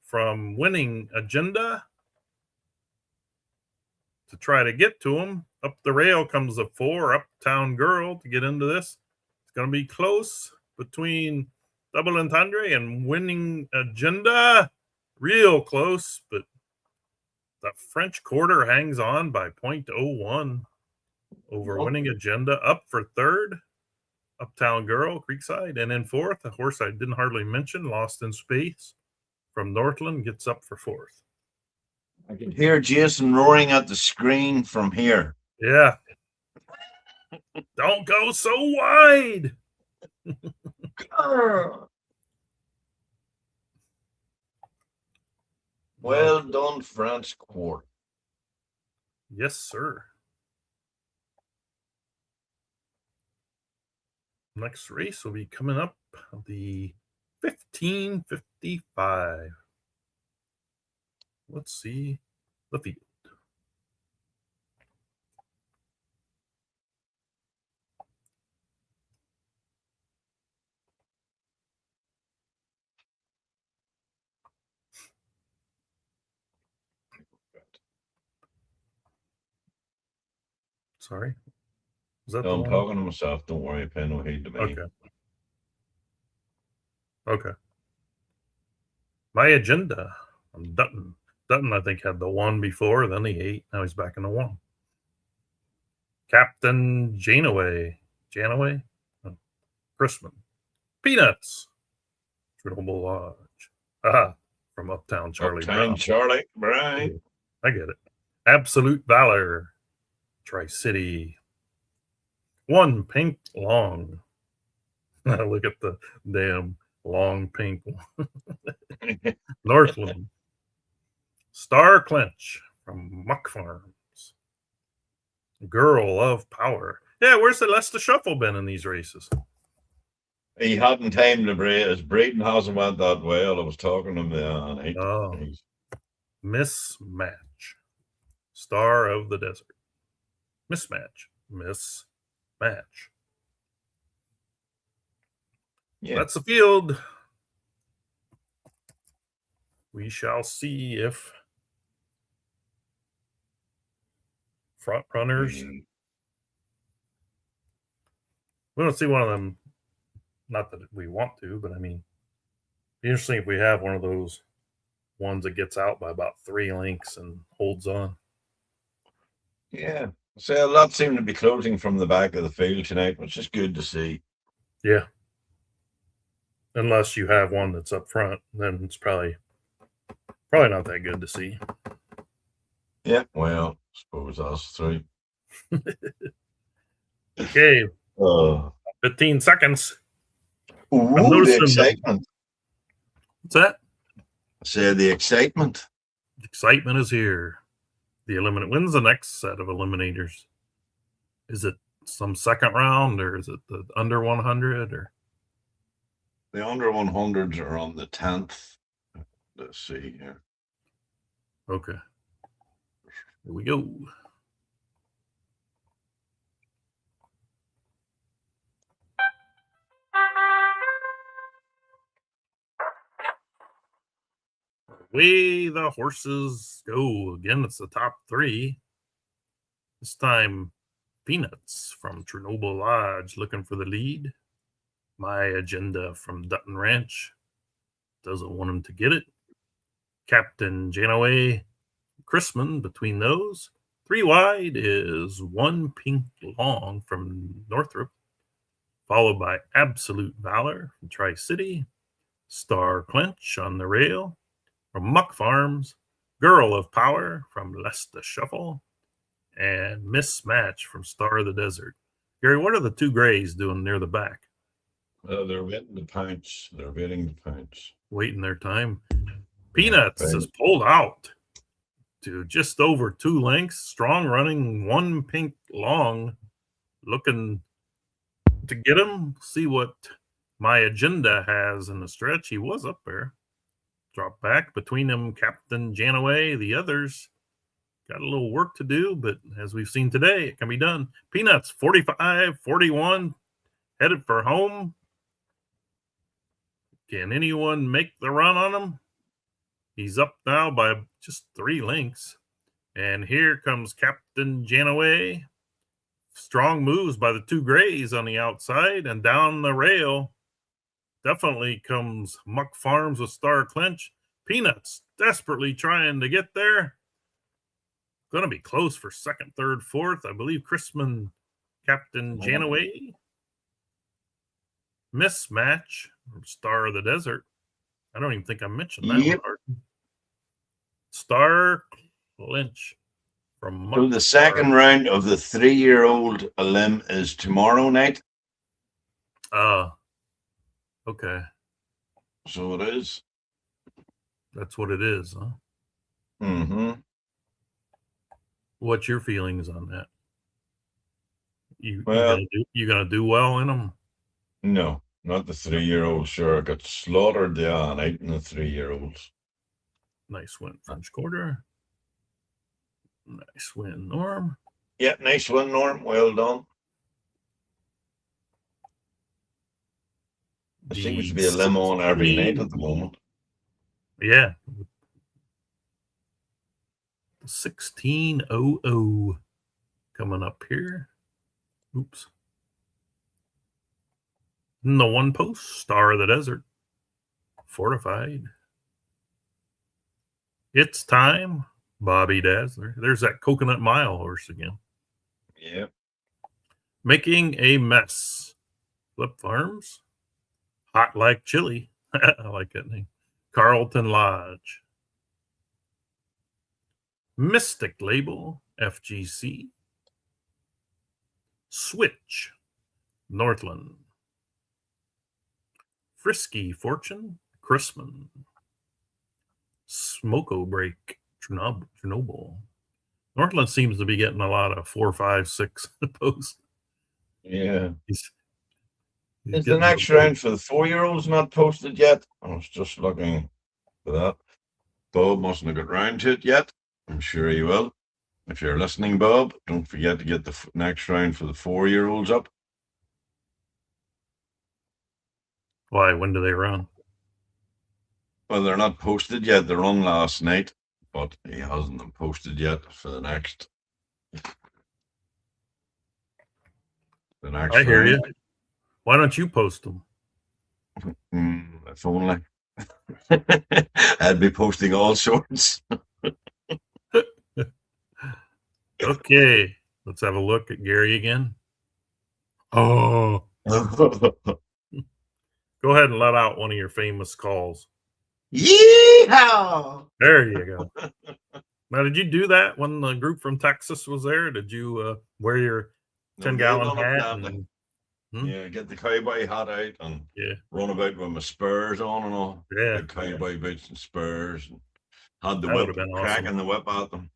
from Winning Agenda to try to get to him. Up the rail comes the 4, Uptown Girl to get into this. It's going to be close between Double Entendre and Winning Agenda. Real close, but the French Quarter hangs on by 0.01 over Winning Agenda. Up for third, Uptown Girl, Creekside. And in fourth, a horse I didn't hardly mention, Lost in Space from Northland, gets up for fourth. I can hear Jason roaring at the screen from here. Yeah. Don't go so wide. Well done, French Quarter. Yes, sir. Next race will be coming up the 15:55. Let's see the field. Sorry. Was that No, the I'm one? talking to myself. Don't worry, pay no heed to me. Okay. Okay. My Agenda. I'm Dutton. Dutton, I think, had the 1 before, then the 8. Now he's back in the 1. Captain Janaway. Janaway? Oh, Chrisman. Peanuts. Chernobyl Lodge. Aha. From Uptown Charlie Uptown Brown. Charlie Brown. I get it. Absolute Valor. Tri-City. 1 Pink Long. Look at the damn long pink one. Northland. Star Clinch from Muck Farms. Girl of Power. Yeah, where's the Leicester Shuffle been in these races? He hadn't time to breed. His breeding hasn't went that well. I was talking to him and Oh. Mismatch. Star of the Desert. Mismatch. Mismatch. Yeah. That's the field. We shall see if front runners. We don't see one of them. Not that we want to, but I mean, interesting if we have one of those ones that gets out by about 3 lengths and holds on. Yeah. So a lot seem to be closing from the back of the field tonight, which is good to see. Yeah. Unless you have one that's up front, then it's probably not that good to see. Yeah. Well, I suppose that's 3. Okay. 15 seconds. Ooh, the excitement. What's that? I said the excitement. Excitement is here. The eliminate wins the next set of eliminators. Is it some second round or is it the under 100 or? The under 100s are on the 10th. Let's see here. Okay. Here we go. Away the horses go. Again, it's the top 3. This time, Peanuts from Chernobyl Lodge looking for the lead. My Agenda from Dutton Ranch doesn't want him to get it. Captain Janaway, Chrisman between those. 3 wide is 1 pink long from Northrop, followed by Absolute Valor from Tri-City. Star Clench on the rail from Muck Farms. Girl of Power from Leicester Shuffle. And Mismatch from Star of the Desert. Gary, what are the 2 grays doing near the back? They're waiting to pounce. They're waiting to pounce. Waiting their time. Peanuts is pulled out to just over 2 lengths. Strong running, 1 pink long. Looking to get him. See what My Agenda has in the stretch. He was up there. Drop back between them, Captain Janaway. The others got a little work to do, but as we've seen today, it can be done. Peanuts, 45, 41, headed for home. Can anyone make the run on him? He's up now by just 3 lengths. And here comes Captain Janaway. Strong moves by the 2 grays on the outside, and down the rail definitely comes Muck Farms with Star Clench. Peanuts desperately trying to get there. Going to be close for 2nd, 3rd, 4th. I believe Chrisman, Captain Janaway. Mismatch, Star of the Desert. I don't even think I mentioned that Yep. one. Star Clench from So the second round of the 3-year-old Elim is tomorrow night. Okay. So it is. That's what it is, huh? Mm-hmm. What's your feelings on that? You Well- gonna do well in them? No, not the 3-year-old. Sure, got slaughtered the other night in the 3-year-olds. Nice win, French Quarter. Nice win, Norm. Yeah, nice one, Norm. Well done. There seems to be a Elim on every night at the moment. Yeah. 1600 coming up here. Oops. And the 1 post, Star of the Desert. Fortified. It's time, Bobby Dazzler. There's that Coconut Mile horse again. Yep. Making a Mess. Flip Farms. Hot Like Chili. I like that name. Carlton Lodge. Mystic Label. FGC. Switch. Northland. Frisky Fortune. Chrisman. Smoko Break. Chernobyl. Northland seems to be getting a lot of 4, 5, 6 posts. Yeah. He's Is the getting next those- round for the 4-year-olds not posted yet? I was just looking for that. Bob mustn't have got round to it yet. I'm sure he will. If you're listening, Bob, don't forget to get the next round for the 4-year-olds up. Why? When do they run? Well, they're not posted yet. They're on last night, but he hasn't them posted yet for the next. I hear you. Why don't you post them? If only. I'd be posting all sorts. Okay, let's have a look at Gary again. Oh, go ahead and let out one of your famous calls. Yeehaw! There you go. Now, did you do that when the group from Texas was there? Did you wear your 10-gallon hat? And, Yeah, get the cowboy hat out and run about with my spurs on and all. Yeah. Big cowboy boots and spurs. And had the That whip, would've been cracking awesome. the whip at them.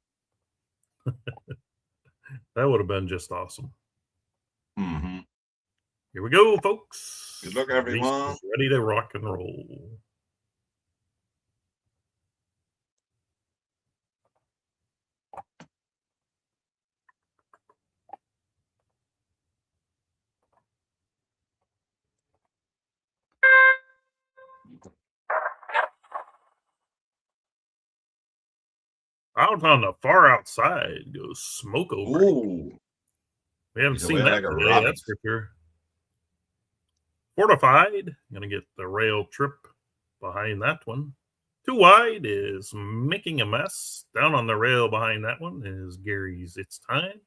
That would have been just awesome. Mm-hmm. Here we go, folks. Good luck, everyone. Race is ready to rock and roll. Out on the far outside goes Smoko Break. Ooh. We haven't He's seen away that like a today, rabbit. that's for sure. Fortified. Going to get the rail trip behind that one. 2 Wide is making a mess. Down on the rail behind that one is Gary's It's Time.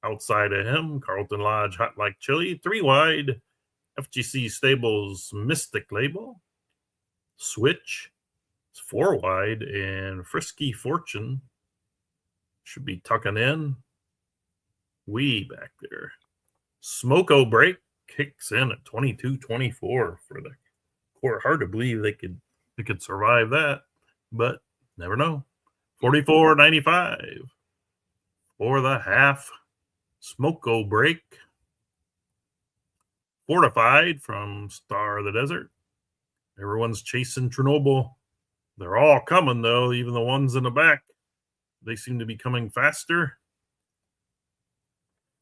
Outside of him, Carlton Lodge Hot Like Chili. 3 Wide, FGC Stables Mystic Label. Switch. It's 4 Wide, and Frisky Fortune should be tucking in. Way back there. Smoko Break kicks in at 22-24 for the core. Hard to believe they could survive that, but never know. 44.95 for the half. Smoko Break. Fortified from Star of the Desert. Everyone's chasing Chernobyl. They're all coming, though, even the ones in the back. They seem to be coming faster.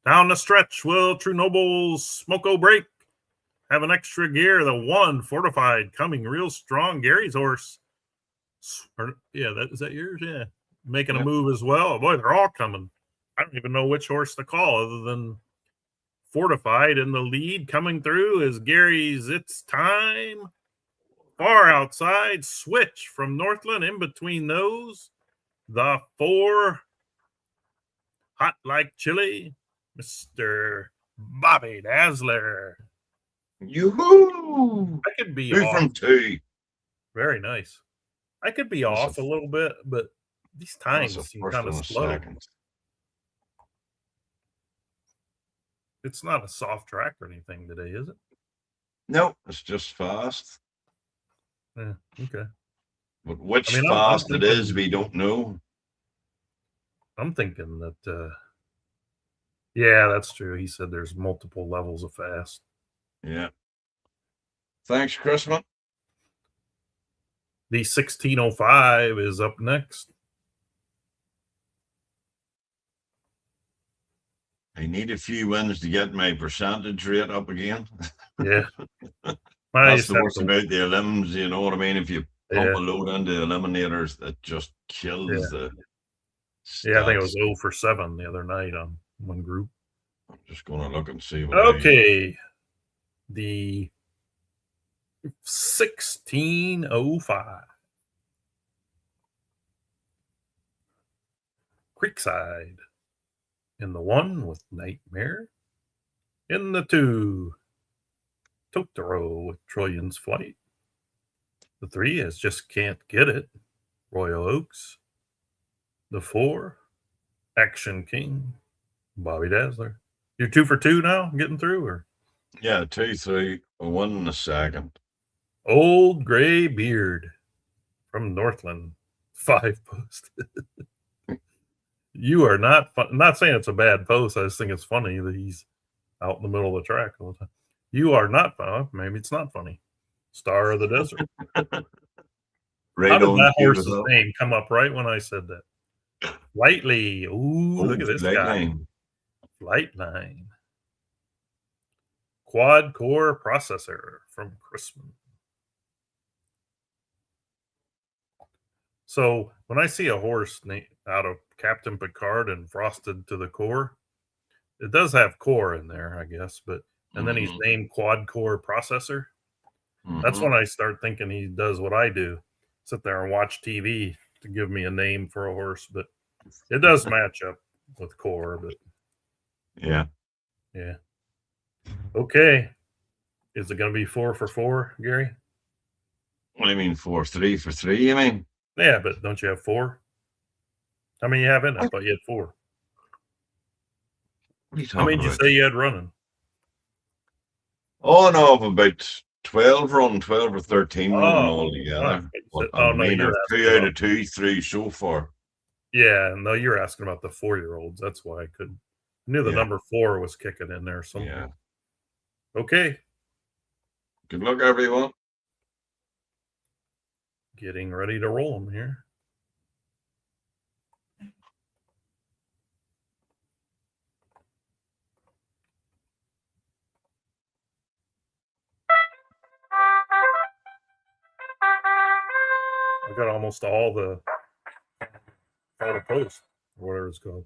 Down the stretch will Chernobyl's Smoko Break have an extra gear. The 1 Fortified coming real strong. Gary's horse. Is that yours? Yeah. Making a move as well. Boy, they're all coming. I don't even know which horse to call other than Fortified. In the lead coming through is Gary's It's Time. Far outside, Switch from Northland. In between those, the 4 Hot Like Chili, Mr. Bobby Dazzler. Yoo-hoo! I could be 2 off. from 2. Very nice. I could be off a little bit, but these times seem kind of slow. Second. It's not a soft track or anything today, is it? No. It's just fast. Yeah, okay. But which I'm fast it thinking- is, we don't know. I'm thinking that, yeah, that's true. He said there's multiple levels of fast. Yeah. Thanks, Chrisman. The 1605 is up next. I need a few wins to get my percentage rate up again. Yeah. That's the worst about the elims, you know what I mean? If you pump Yeah. a load into eliminators, it just kills the Yeah, I think it was stats. 0 for 7 the other night on one group. I'm just going to look and see what Okay. The 1605. Creekside. In the 1 with Nightmare. In the 2, Totoro with Trillions Flight. The 3 is Just Can't Get It. Royal Oaks. The 4, Action King. Bobby Dazzler. You're 2 for 2 now, getting through, or? Yeah, 2, 3, 1 in a second. Old Gray Beard from Northland. 5 post. You are not not saying it's a bad post. I just think it's funny that he's out in the middle of the track all the time. You are not fun. Maybe it's not funny. Star of the Desert. Right. How did on that cue horse's as well. name come up right when I said that? Lightly. Ooh, look at this Light guy. line. Lightline. Quad core processor from Chrisman. So when I see a horse out of Captain Picard and frosted to the core, it does have core in there, I guess, and then he's named quad core processor. That's when I start thinking he does what I do, sit there and watch TV to give me a name for a horse, but it does match up with core, but Yeah. yeah. Okay. Is it going to be 4 for 4, Gary? What do you mean 4, 3 for 3? You mean? Yeah, but don't you have 4? How many you have in it? I thought you had 4. What are you How many talking did you about? say you had running? Oh no, of about 12 run, 12 or 13 running Oh, all together. oh, I no, mean, you're there's 2 asking out about- of 2, 3 so far. Yeah, no, you're asking about the 4-year-olds. That's why I couldn't. I knew the Yeah. number 4 was kicking in there somewhere. Yeah. Okay. Good luck, everyone. Getting ready to roll them here. I got almost all the post, or whatever it's called.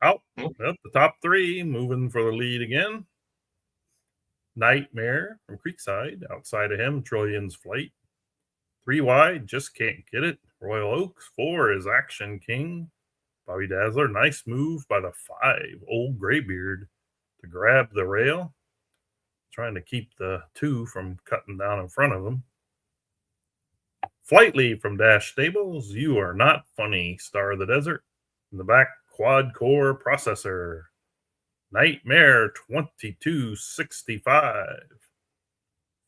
Out. Yep, the top 3 moving for the lead again. Nightmare from Creekside. Outside of him, Trillions Flight. 3 wide, just can't get it. Royal Oaks. 4 is Action King. Bobby Dazzler. Nice move by the 5. Old Graybeard to grab the rail. Trying to keep the 2 from cutting down in front of him. Flightly from Dash Stables. You Are Not Funny. Star of the Desert. In the back, Quad Core Processor. Nightmare 2265.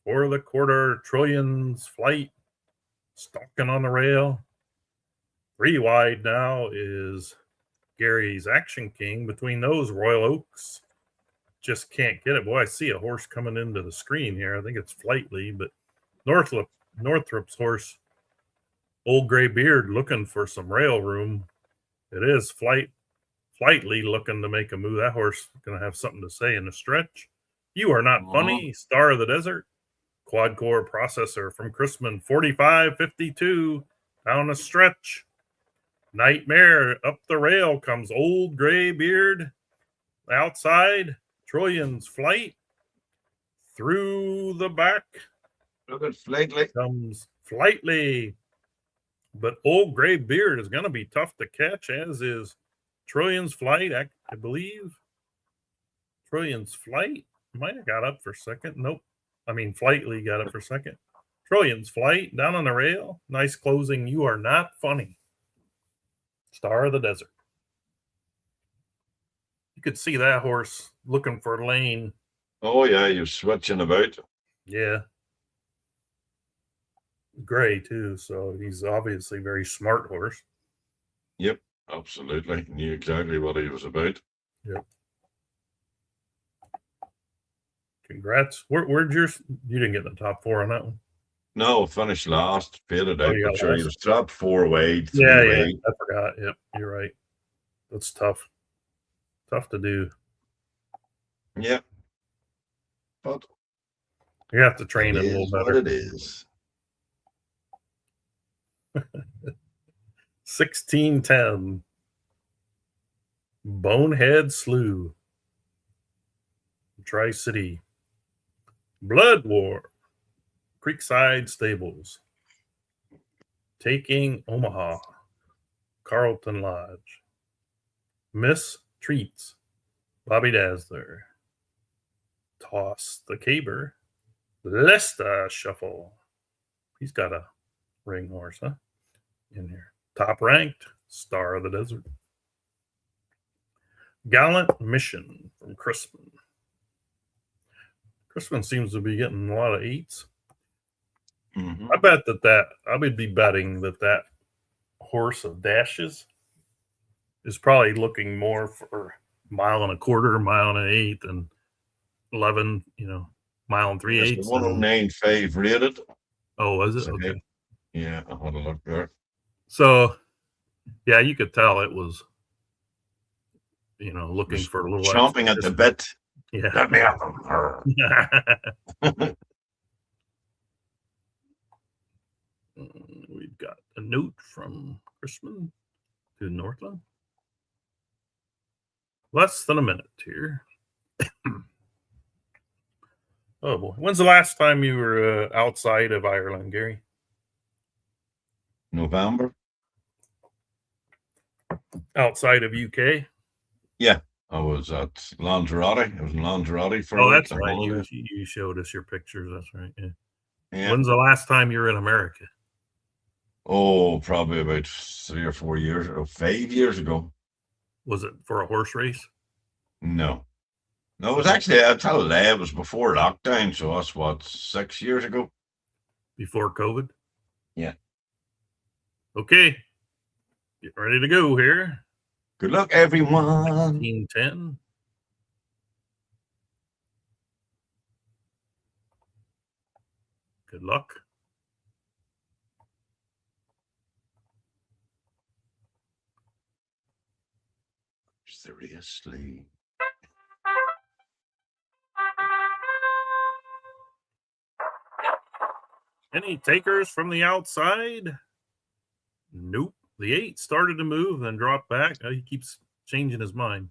For the quarter, Trillions Flight. Stalking on the rail. 3 wide now is Gary's Action King. Between those, Royal Oaks. Just can't get it. Boy, I see a horse coming into the screen here. I think it's Flightly, but Northrop's horse, Old Gray Beard, looking for some rail room. It is Flightly looking to make a move. That horse is going to have something to say in the stretch. You Are Not Funny. Star of the Desert. Quad Core Processor from Chrisman. 45.52 down the stretch. Nightmare up the rail comes Old Gray Beard. Outside, Trillions Flight. Through the back Look at Flightly. comes Flightly. But Old Gray Beard is going to be tough to catch, as is Trillions Flight, I believe. Trillions Flight might have got up for second. Nope. I mean, Flightly got up for second. Trillions Flight down on the rail. Nice closing. You Are Not Funny. Star of the Desert. You could see that horse looking for a lane. Oh, yeah, you're switching about. Yeah. Gray, too. So he's obviously a very smart horse. Yep, absolutely. Knew exactly what he was about. Yep. Congrats. Where'd you didn't get in the top 4 on that one? No, finished last, faded out, you but got sure, he last. was trapped 4 wide, 3 Yeah, wide. I forgot. Yep, you're right. That's tough. Tough to do. Yeah. But You have to train it it a little is what better. it is. 1610. Bonehead Slew. Tri-City. Blood War. Creekside Stables. Taking Omaha. Carlton Lodge. Miss Treats. Bobby Dazzler. Toss the Caber. Lesta Shuffle. He's got a ring horse, huh? In here. Top ranked. Star of the Desert. Gallant Mission from Crispin. Crispin seems to be getting a lot of 8s. Mhm. I bet that I would be betting that horse of Dashes is probably looking more for 1.25 miles, 1.125 miles, and 11, mile and 3/8. It's 109.5 rated. Oh, was it? So, Okay. yeah, I had a look there. So, yeah, you could tell it was, looking for a little Chomping at the bit. Yeah. Let me have them. We've got a note from Chrisman to Northland. Less than a minute here. Oh boy. When's the last time you were outside of Ireland, Gary? November. Outside of UK? Yeah, I was at Lanzarote. I was in Lanzarote for a Oh, week that's on right. holiday. You showed us your pictures. That's right. Yeah. Yeah. When's the last time you were in America? Oh, probably about 3 or 4 years or 5 years ago. Was it for a horse race? No, it was actually, I'll tell you, it was before lockdown. So that's what, 6 years ago. Before COVID? Yeah. Okay. Get ready to go here. Good luck, everyone. 1910. Good luck. Seriously. Any takers from the outside? Nope. The 8 started to move, then dropped back. Oh, he keeps changing his mind.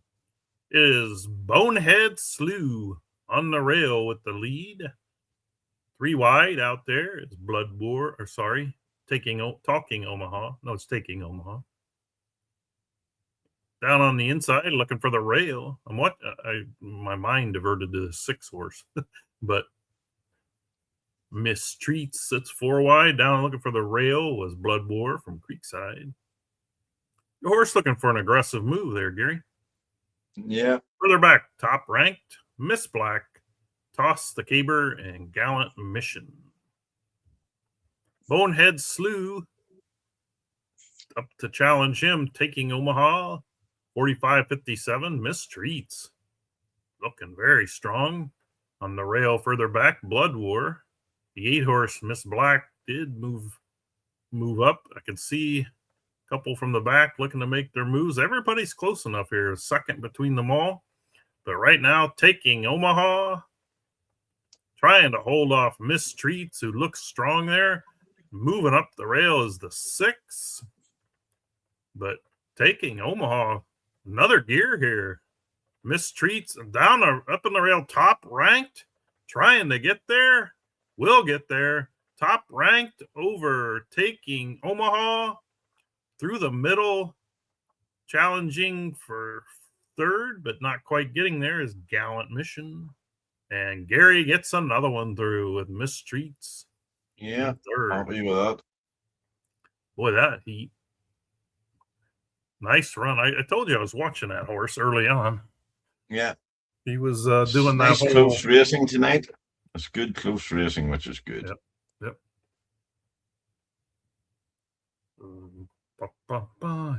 It is Bonehead Slew on the rail with the lead. 3 wide out there is Blood War, or sorry, Talking Omaha. No, it's Taking Omaha. Down on the inside, looking for the rail. My mind diverted to the 6 horse, but Miss Treats sits 4 wide. Down looking for the rail was Blood War from Creekside. The horse looking for an aggressive move there, Gary. Yeah. Further back, top ranked, Miss Black, Toss the Caber, and Gallant Mission. Bonehead Slew up to challenge him, Taking Omaha, 45.57. Miss Treats looking very strong. On the rail further back, Blood War. The 8 horse Miss Black did move up. I can see a couple from the back looking to make their moves. Everybody's close enough here. Second between them all. But right now, Taking Omaha, trying to hold off Miss Treats, who looks strong there. Moving up the rail is the 6. But Taking Omaha, another gear here. Miss Treats down up in the rail, top ranked, trying to get there. Will get there. Top ranked over Taking Omaha. Through the middle, challenging for 3rd, but not quite getting there is Gallant Mission. And Gary gets another one through with Miss Treats. Yeah. 3rd. Happy with that. Boy, that heat. Nice run. I told you I was watching that horse early on. Yeah. He was doing nice that whole close racing tonight. It's good close racing, which is good. Yep.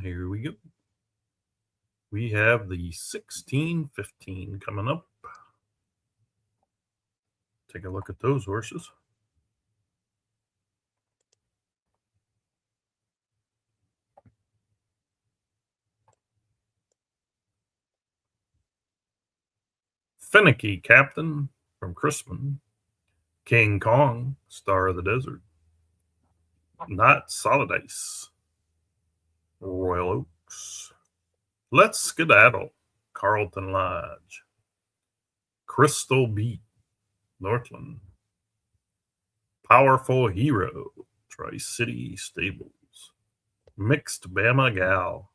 Here we go. We have the 16-15 coming up. Take a look at those horses. Finicky Captain from Crispin. King Kong, Star of the Desert. Not Solid Ice. Royal Oaks. Let's Skedaddle, Carlton Lodge. Crystal Beat, Northland. Powerful Hero, Tri-City Stables. Mixed Bama Gal,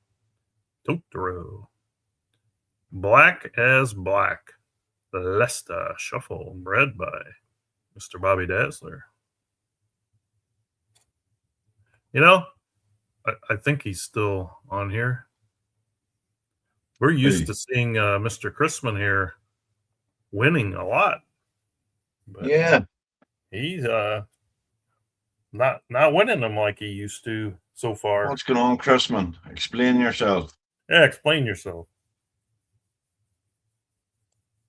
Totoro. Black as Black, the Leicester Shuffle, bred by Mr. Bobby Dazzler. You know, I think he's still on here. We're used to seeing Mr. Chrisman here winning a lot. But yeah. He's not winning them like he used to so far. What's going on, Chrisman? Explain yourself. Yeah, explain yourself.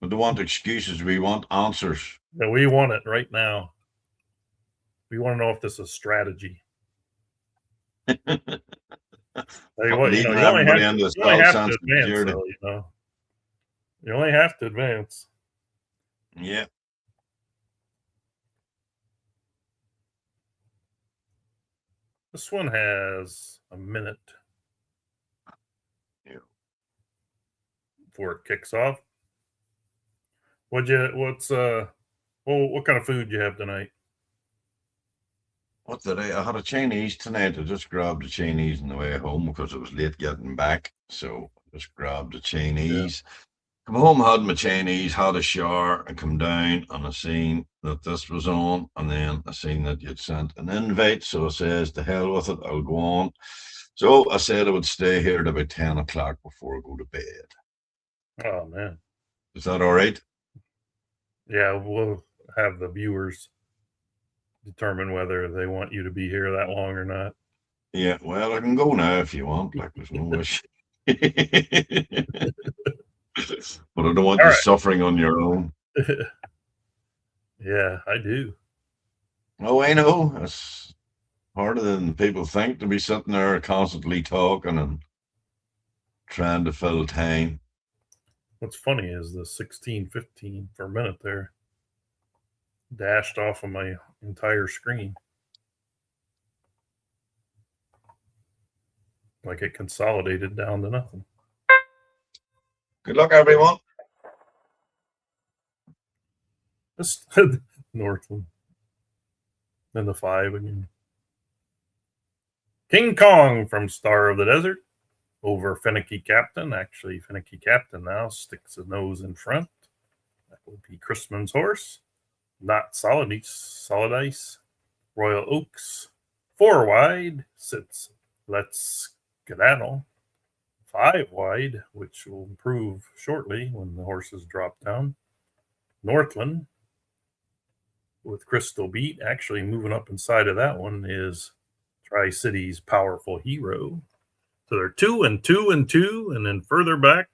We don't want excuses. We want answers. Yeah, we want it right now. We want to know if this is strategy. Tell you what, you only have to advance, though, you know. You only have to advance. Yeah. This one has a minute before it kicks off. What kind of food you have tonight? What did I had a Chinese tonight. I just grabbed a Chinese on the way home because it was late getting back. So I just grabbed a Chinese. Yeah. Come home, had my Chinese, had a shower, and come down, and I seen that this was on, and then I seen that you'd sent an invite. So I says, to hell with it, I'll go on. So I said I would stay here at about 10 o'clock before I go to bed. Oh, man. Is that all right? Yeah, we'll have the viewers determine whether they want you to be here that long or not. Yeah, well, I can go now if you want. Like, there's no issue. But I don't want you suffering on your own. Yeah, I do. Oh, I know. It's harder than people think to be sitting there constantly talking and trying to fill time. What's funny is the 16-15 for a minute there dashed off of my entire screen. Like it consolidated down to nothing. Good luck, everyone. Northland. Then the 5 again. King Kong from Star of the Desert over Finicky Captain. Actually, Finicky Captain now sticks his nose in front. That would be Chrisman's horse. Not Solid Ice. Royal Oaks. 4 wide sits Let's Skedaddle. 5 wide, which will improve shortly when the horses drop down. Northland with Crystal Beat. Actually, moving up inside of that one is Tri-City's Powerful Hero. So they're 2 and 2 and 2, and then further back,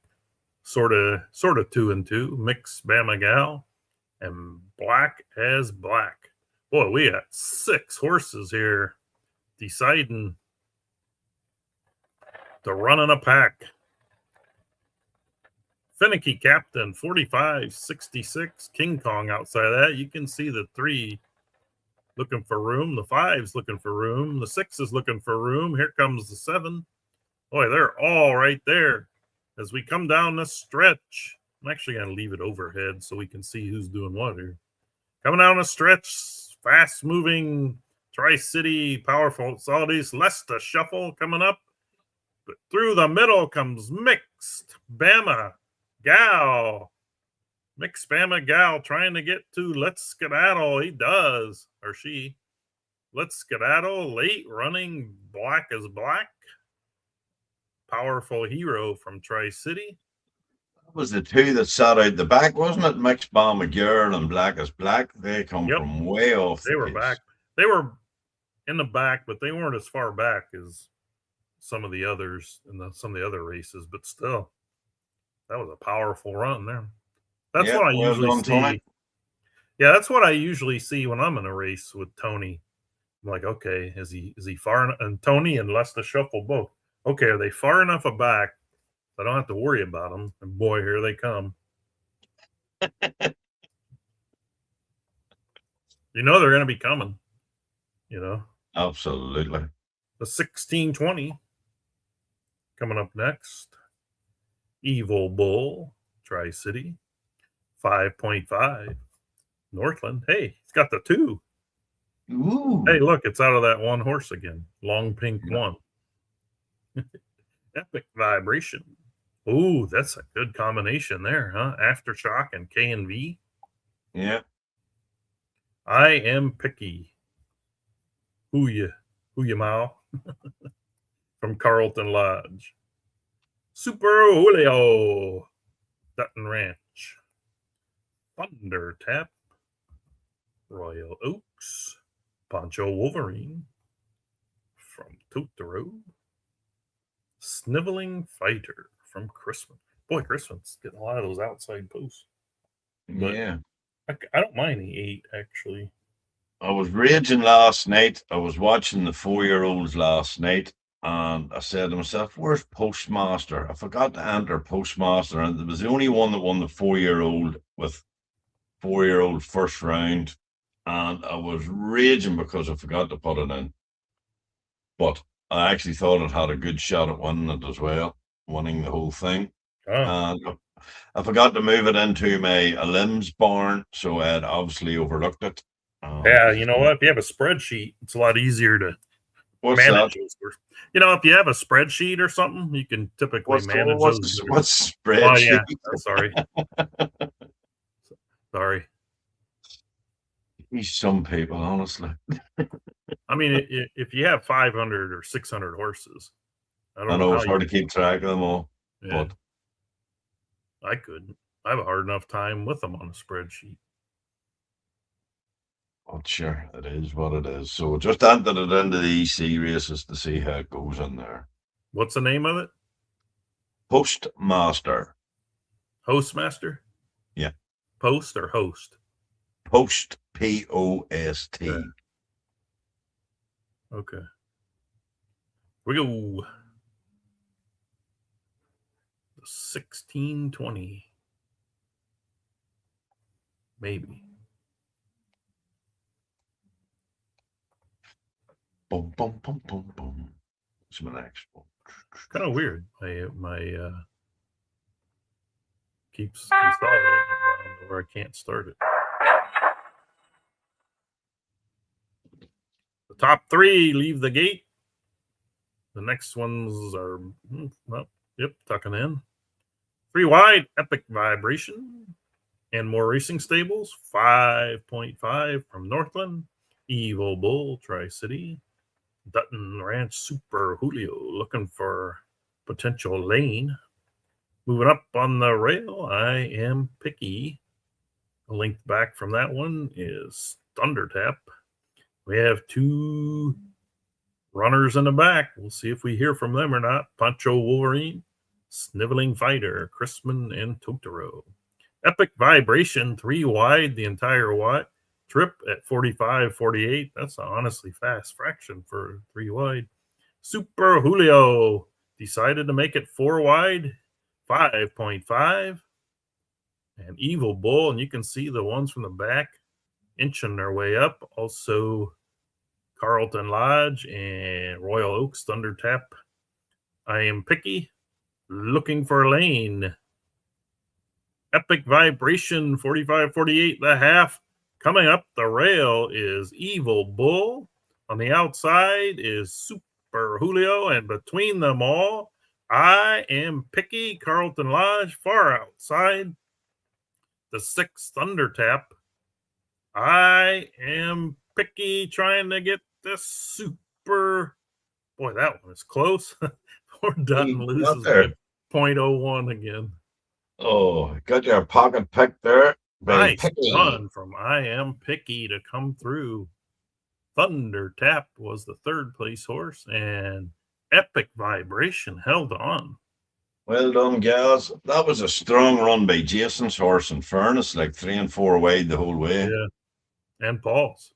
sort of 2 and 2. Mix Bama Gal and Black as Black. Boy, we got 6 horses here deciding to run in a pack. Finicky Captain, 45-66. King Kong outside of that. You can see the 3 looking for room. The 5's looking for room. The 6 is looking for room. Here comes the 7. Boy, they're all right there. As we come down the stretch, I'm actually going to leave it overhead so we can see who's doing what here. Coming down the stretch, fast-moving Tri-City, Powerful Solides, Leicester Shuffle coming up. But through the middle comes Mixed Bama Gal. Mixed Bama Gal trying to get to Let's Skedaddle. He does, or she. Let's Skedaddle, late running Black as Black. Powerful Hero from Tri-City. That was the 2 that sat out the back, wasn't it? Mixed Bama Girl and Black as Black. They come from way off. They were back. They were in the back, but they weren't as far back as some of the others in some of the other races. But still, that was a powerful run there. That's what I usually see. Tony. Yeah, that's what I usually see when I'm in a race with Tony. I'm like, okay, is he far enough? And Tony and Leicester Shuffle both. Okay, are they far enough back? I don't have to worry about them. And boy, here they come. You know they're going to be coming. You know? Absolutely. The 1620 coming up next. Evil Bull, Tri-City. 5.5. Northland. Hey, it's got the 2. Ooh. Hey, look, it's out of that one horse again. Long Pink 1. Epic Vibration. Ooh, that's a good combination there, huh? Aftershock and K&V. Yeah. I Am Picky. Who you Mao? From Carlton Lodge. Super Julio. Dutton Ranch. Thunder Tap. Royal Oaks. Poncho Wolverine. From Tote the Road. Sniveling Fighter from Chrisman. Boy, Chrisman's getting a lot of those outside posts. But yeah. I don't mind the 8, actually. I was raging last night. I was watching the 4-year-olds last night, and I said to myself, where's Postmaster? I forgot to enter Postmaster, and it was the only one that won the 4-year-old with 4-year-old first round, and I was raging because I forgot to put it in. But I actually thought it had a good shot at winning it as well, winning the whole thing. Oh. And I forgot to move it into my limbs barn, so I had obviously overlooked it. Yeah, you know what? If you have a spreadsheet, it's a lot easier to manage those. You know, if you have a spreadsheet or something, you can typically manage those. What's spreadsheet? Oh, yeah. Sorry. Sorry. Some people, honestly. I mean, if you have 500 or 600 horses, I know it's hard to keep track of them all. Yeah. But I couldn't. I have a hard enough time with them on a spreadsheet. Oh, sure, it is what it is. So just entered it into the EC races to see how it goes in there. What's the name of it? Postmaster. Hostmaster? Yeah. Post or host? Post, P-O-S-T. Yeah. Okay. Here we go. The 1620. Maybe. Boom, boom, boom, boom, boom. It's my next one. Kind of weird. My keeps consolidating around where I can't start it. top 3 leave the gate. The next ones are, well, yep, tucking in. 3 wide, Epic Vibration. And more racing stables, 5.5 from Northland. Evil Bull, Tri-City. Dutton Ranch Super Julio, looking for potential lane. Moving up on the rail, I Am Picky. A link back from that one is Thunder Tap. We have 2 runners in the back. We'll see if we hear from them or not. Pancho Wolverine, Sniveling Fighter, Chrisman, and Totoro. Epic Vibration, 3 wide the entire trip at 45.48. That's an honestly fast fraction for 3 wide. Super Julio decided to make it 4 wide, 5.5. And Evil Bull, and you can see the ones from the back inching their way up. Also, Carlton Lodge and Royal Oaks Thunder Tap. I Am Picky, looking for a lane. Epic Vibration, 45.48, the half. Coming up the rail is Evil Bull. On the outside is Super Julio, and between them all, I Am Picky, Carlton Lodge, far outside. The 6 Thunder Tap. I Am Picky, trying to get this super. Boy, that one is close. Poor Dutton loses by 0.01 again. Oh, got your pocket picked there. Nice run from I Am Picky to come through. Thunder Tap was the 3rd place horse, and Epic Vibration held on. Well done, gals. That was a strong run by Jason's horse, in fairness, like 3 and 4 wide the whole way. Yeah, and Paul's.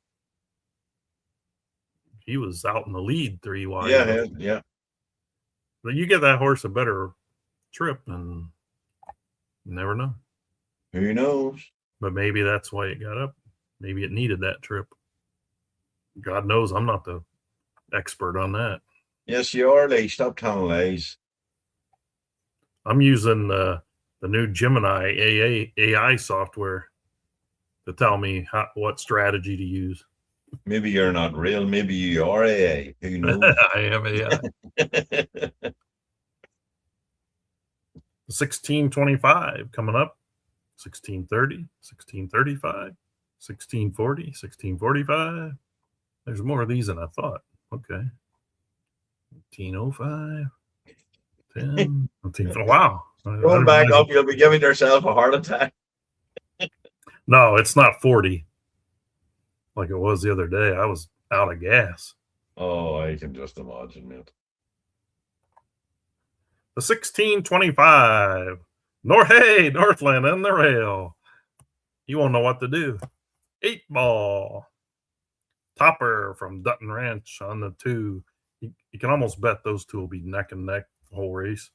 He was out in the lead 3 wide. Yeah. But you give that horse a better trip, and you never know. Who knows? But maybe that's why it got up. Maybe it needed that trip. God knows I'm not the expert on that. Yes, you are, Lee. Stop telling lies. I'm using the new Gemini AI software to tell me what strategy to use. Maybe you're not real. Maybe you are AA. Who knows? I am AI. 1625 coming up. 1630, 1635, 1640, 1645. There's more of these than I thought. Okay. 1805, 10, 19, wow. Going back up, you'll be giving yourself a heart attack. No, it's not 40 like it was the other day. I was out of gas. Oh, I can just imagine, man. The 1625. Northland and the rail. You won't know what to do. 8 ball. Topper from Dutton Ranch on the 2. You can almost bet those 2 will be neck and neck the whole race.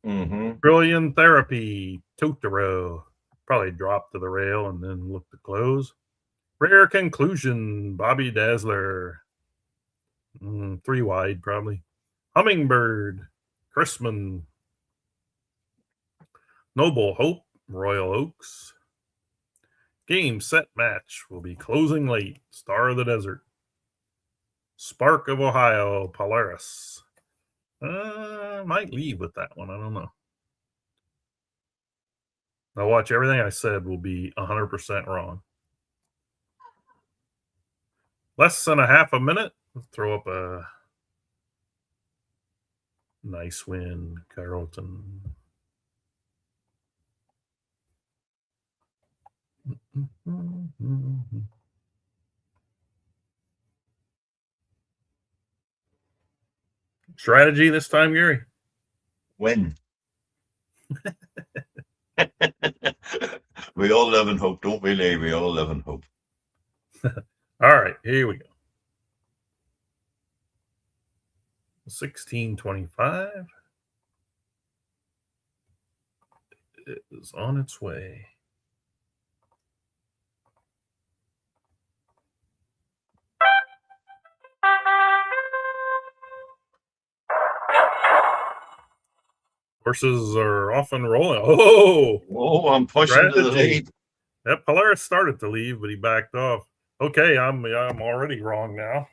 Brilliant Therapy. Totoro. Probably drop to the rail and then look to close. Rare Conclusion. Bobby Dazzler. 3 wide probably. Hummingbird. Chrisman. Noble Hope, Royal Oaks. Game, set, match will be closing late. Star of the Desert. Spark of Ohio, Polaris. Might leave with that one. I don't know. Now watch, everything I said will be 100% wrong. Less than a half a minute. Let's throw up a nice win, Carlton. Strategy this time, Gary? Win. We all live in hope, don't we, Lee? We all live in hope. All right, here we go. 1625 is on its way. Horses are often rolling. Oh, I'm pushing to the lead. That Polaris started to leave, but he backed off. Okay, I'm already wrong now.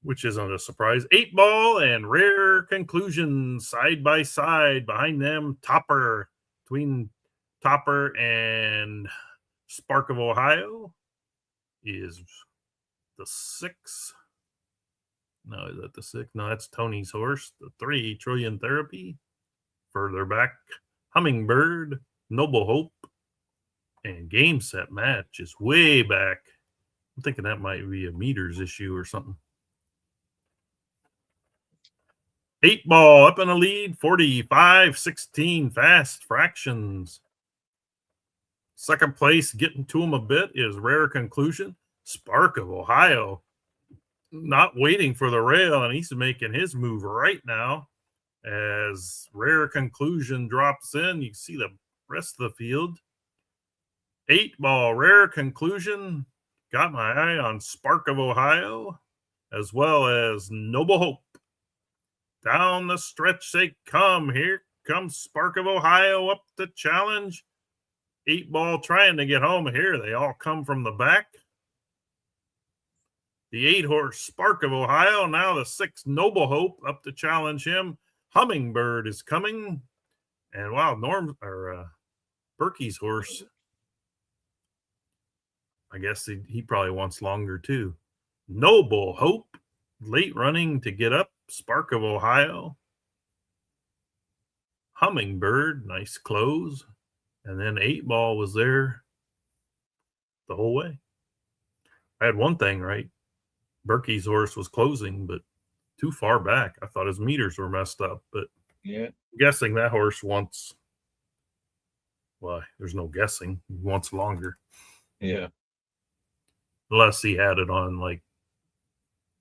which isn't a surprise. 8 Ball and Rare Conclusion side by side. Behind them, Topper. Between Topper and Spark of Ohio is the 6. No, is that the 6? No, that's Tony's horse. The 3, Trillion Therapy. Further back, Hummingbird, Noble Hope, and Game Set Match is way back. I'm thinking that might be a meters issue or something. 8 Ball up in the lead, 45-16 fast fractions. Second place, getting to him a bit, is Rare Conclusion. Spark of Ohio, not waiting for the rail, and he's making his move right now. As Rare Conclusion drops in, you can see the rest of the field. 8 Ball, Rare Conclusion. Got my eye on Spark of Ohio, as well as Noble Hope. Down the stretch they come. Here comes Spark of Ohio up the challenge. 8 Ball trying to get home here. They all come from the back. The 8 horse Spark of Ohio. Now the 6 Noble Hope up to challenge him. Hummingbird is coming. And wow, Berkey's horse. I guess he probably wants longer too. Noble Hope, late running to get up. Spark of Ohio. Hummingbird, nice close. And then 8 Ball was there the whole way. I had one thing right. Berkey's horse was closing, but too far back. I thought his meters were messed up, but Yeah. I'm guessing that horse wants, well, there's no guessing. He wants longer. Yeah. Unless he had it on like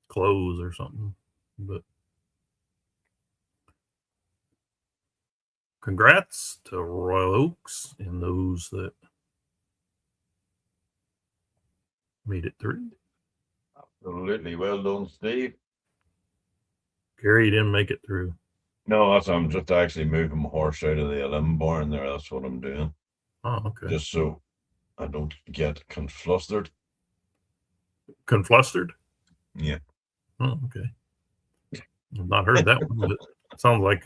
close or something. But congrats to Royal Oaks and those that made it through. Absolutely. Well done, Steve. Gary didn't make it through. No, I'm just actually moving my horse out of the limb barn there. That's what I'm doing. Oh, okay. Just so I don't get conflustered. Conflustered? Yeah. Oh, okay. I've not heard that one, but it sounds like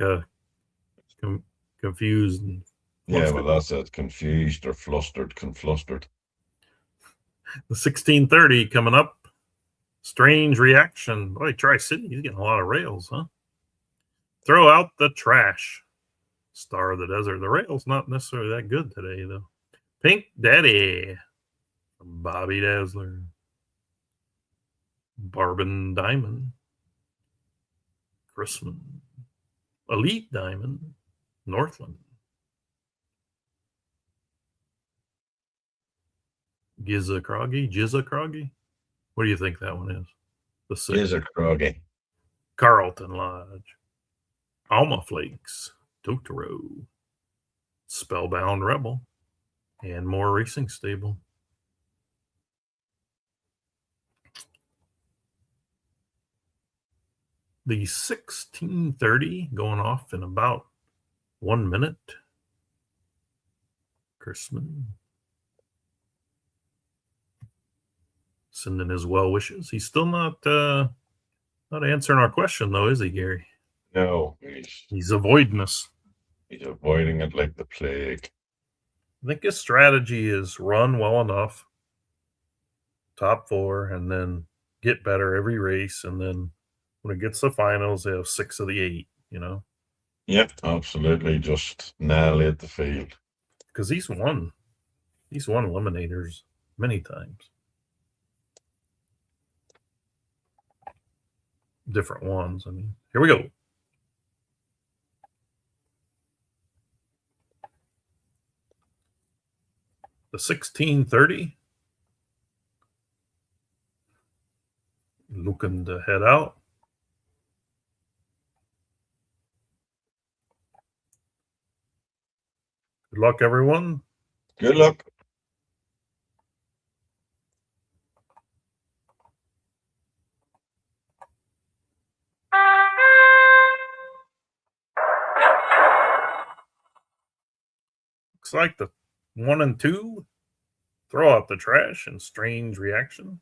confused. And yeah, well, that's it. Confused or flustered, conflustered. The 1630 coming up. Strange Reaction. Boy, Tri-City, he's getting a lot of rails, huh? Throw out the trash. Star of the Desert. The rail's not necessarily that good today, though. Pink Daddy. Bobby Dazzler. Barbin Diamond. Chrisman. Elite Diamond. Northland. Jizza Croggy. What do you think that one is? The 6. Is a Croggy. Carlton Lodge. Alma Flakes. Totoro. Spellbound Rebel. And more Racing Stable. The 1630 going off in about 1 minute. Chrisman. Sending his well wishes. He's still not answering our question, though, is he, Gary? No, he's avoiding us. He's avoiding it like the plague. I think his strategy is run well enough, top 4, and then get better every race, and then when it gets to finals, they have 6 of the 8. You know. Yep, absolutely. Just annihilate the field. Because he's won eliminators many times. Different ones. I mean, here we go. The 1630. Looking to head out. Good luck, everyone. Good luck. Looks like the 1 and 2 throw out the trash and Strange Reaction.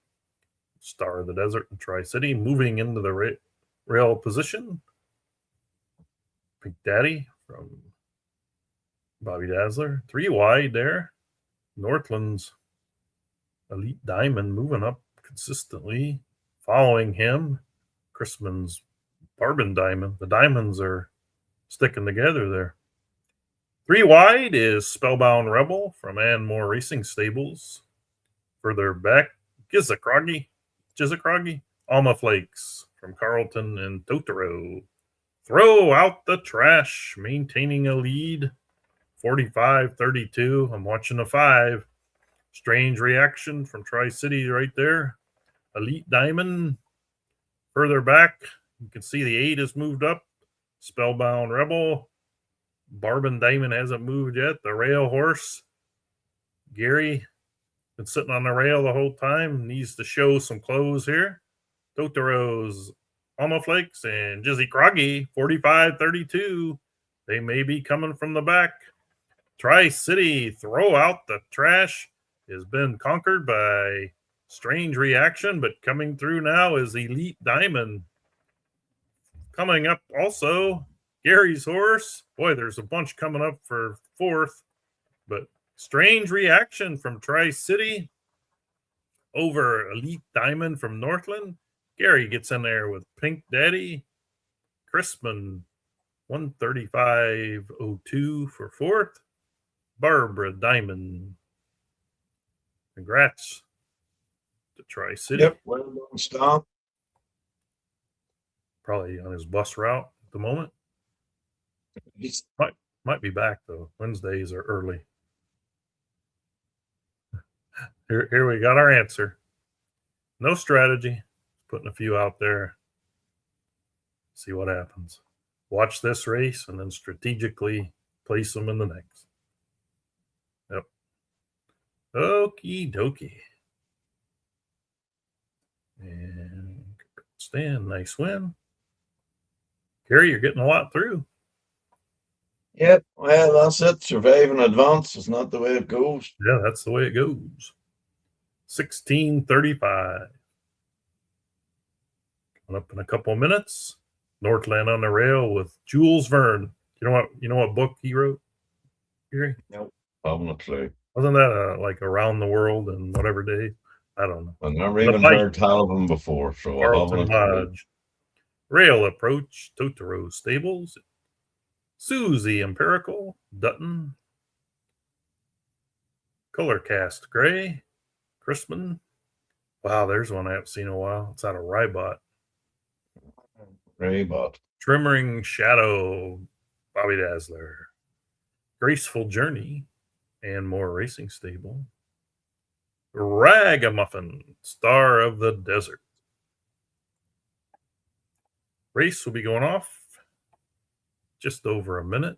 Star of the Desert and Tri-City, moving into the rail position. Pink Daddy from Bobby Dazzler. 3 wide there. Northland's Elite Diamond moving up consistently. Following him, Chrisman's Barbon Diamond. The diamonds are sticking together there. 3 wide is Spellbound Rebel from Anmore Racing Stables. Further back, Gizakroggy, Alma Flakes from Carlton and Totoro. Throw out the trash, maintaining a lead. 45-32. I'm watching a 5. Strange Reaction from Tri-City right there. Elite Diamond. Further back, you can see the 8 has moved up. Spellbound Rebel. Barbon Diamond hasn't moved yet. The Rail Horse. Gary, been sitting on the rail the whole time. Needs to show some clothes here. Totoro's Alma Flakes and Jizzy Croggy, 45-32. They may be coming from the back. Tri-City, Throw Out the Trash, has been conquered by Strange Reaction, but coming through now is Elite Diamond. Coming up also, Gary's Horse. Boy, there's a bunch coming up for 4th, but Strange Reaction from Tri-City over Elite Diamond from Northland. Gary gets in there with Pink Daddy. Crispin, 135.02 for 4th. Barbara Diamond. Congrats to Tri-City. Yep, well done, Stomp. Probably on his bus route at the moment. Might be back though. Wednesdays are early. Here we got our answer. No strategy. Putting a few out there. See what happens. Watch this race and then strategically place them in the next. Yep. Okie dokie. And Stan, nice win. Gary, you're getting a lot through. Yep, well, that's it. Survive in advance is not the way it goes. Yeah, that's the way it goes. 16:35. Coming up in a couple of minutes. Northland on the rail with Jules Verne. You know what book he wrote? Gary? Nope, haven't a clue. Wasn't that like Around the World in whatever day? I don't know. I've never even heard tell of him before, so I haven't a clue. Lodge. Rail Approach, Totoro Stables, Susie Empirical, Dutton, Color Cast Gray, Crispin. Wow, there's one I haven't seen in a while. It's out of Rybot. Raybot. Trimmering Shadow, Bobby Dazzler, Graceful Journey, and More Racing Stable. Ragamuffin, Star of the Desert. Race will be going off just over a minute.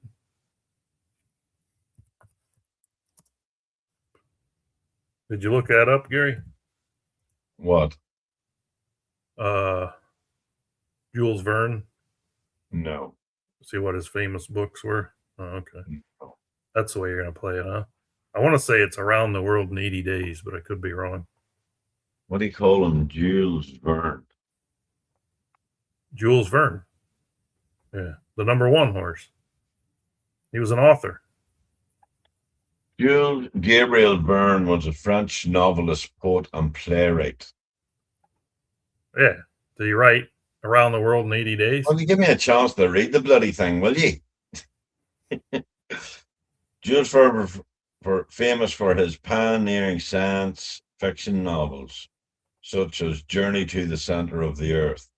Did you look that up, Gary? What? Jules Verne. No. See what his famous books were. Oh, okay. No. That's the way you're going to play it, huh? I want to say it's Around the World in 80 Days, but I could be wrong. What do you call him? Jules Verne. Jules Verne. Yeah, the #1 horse. He was an author. Jules Gabriel Verne was a French novelist, poet, and playwright. Yeah. Did he write Around the World in 80 Days? Well, you give me a chance to read the bloody thing, will you? Jules Verne famous for his pioneering science fiction novels, such as Journey to the Center of the Earth.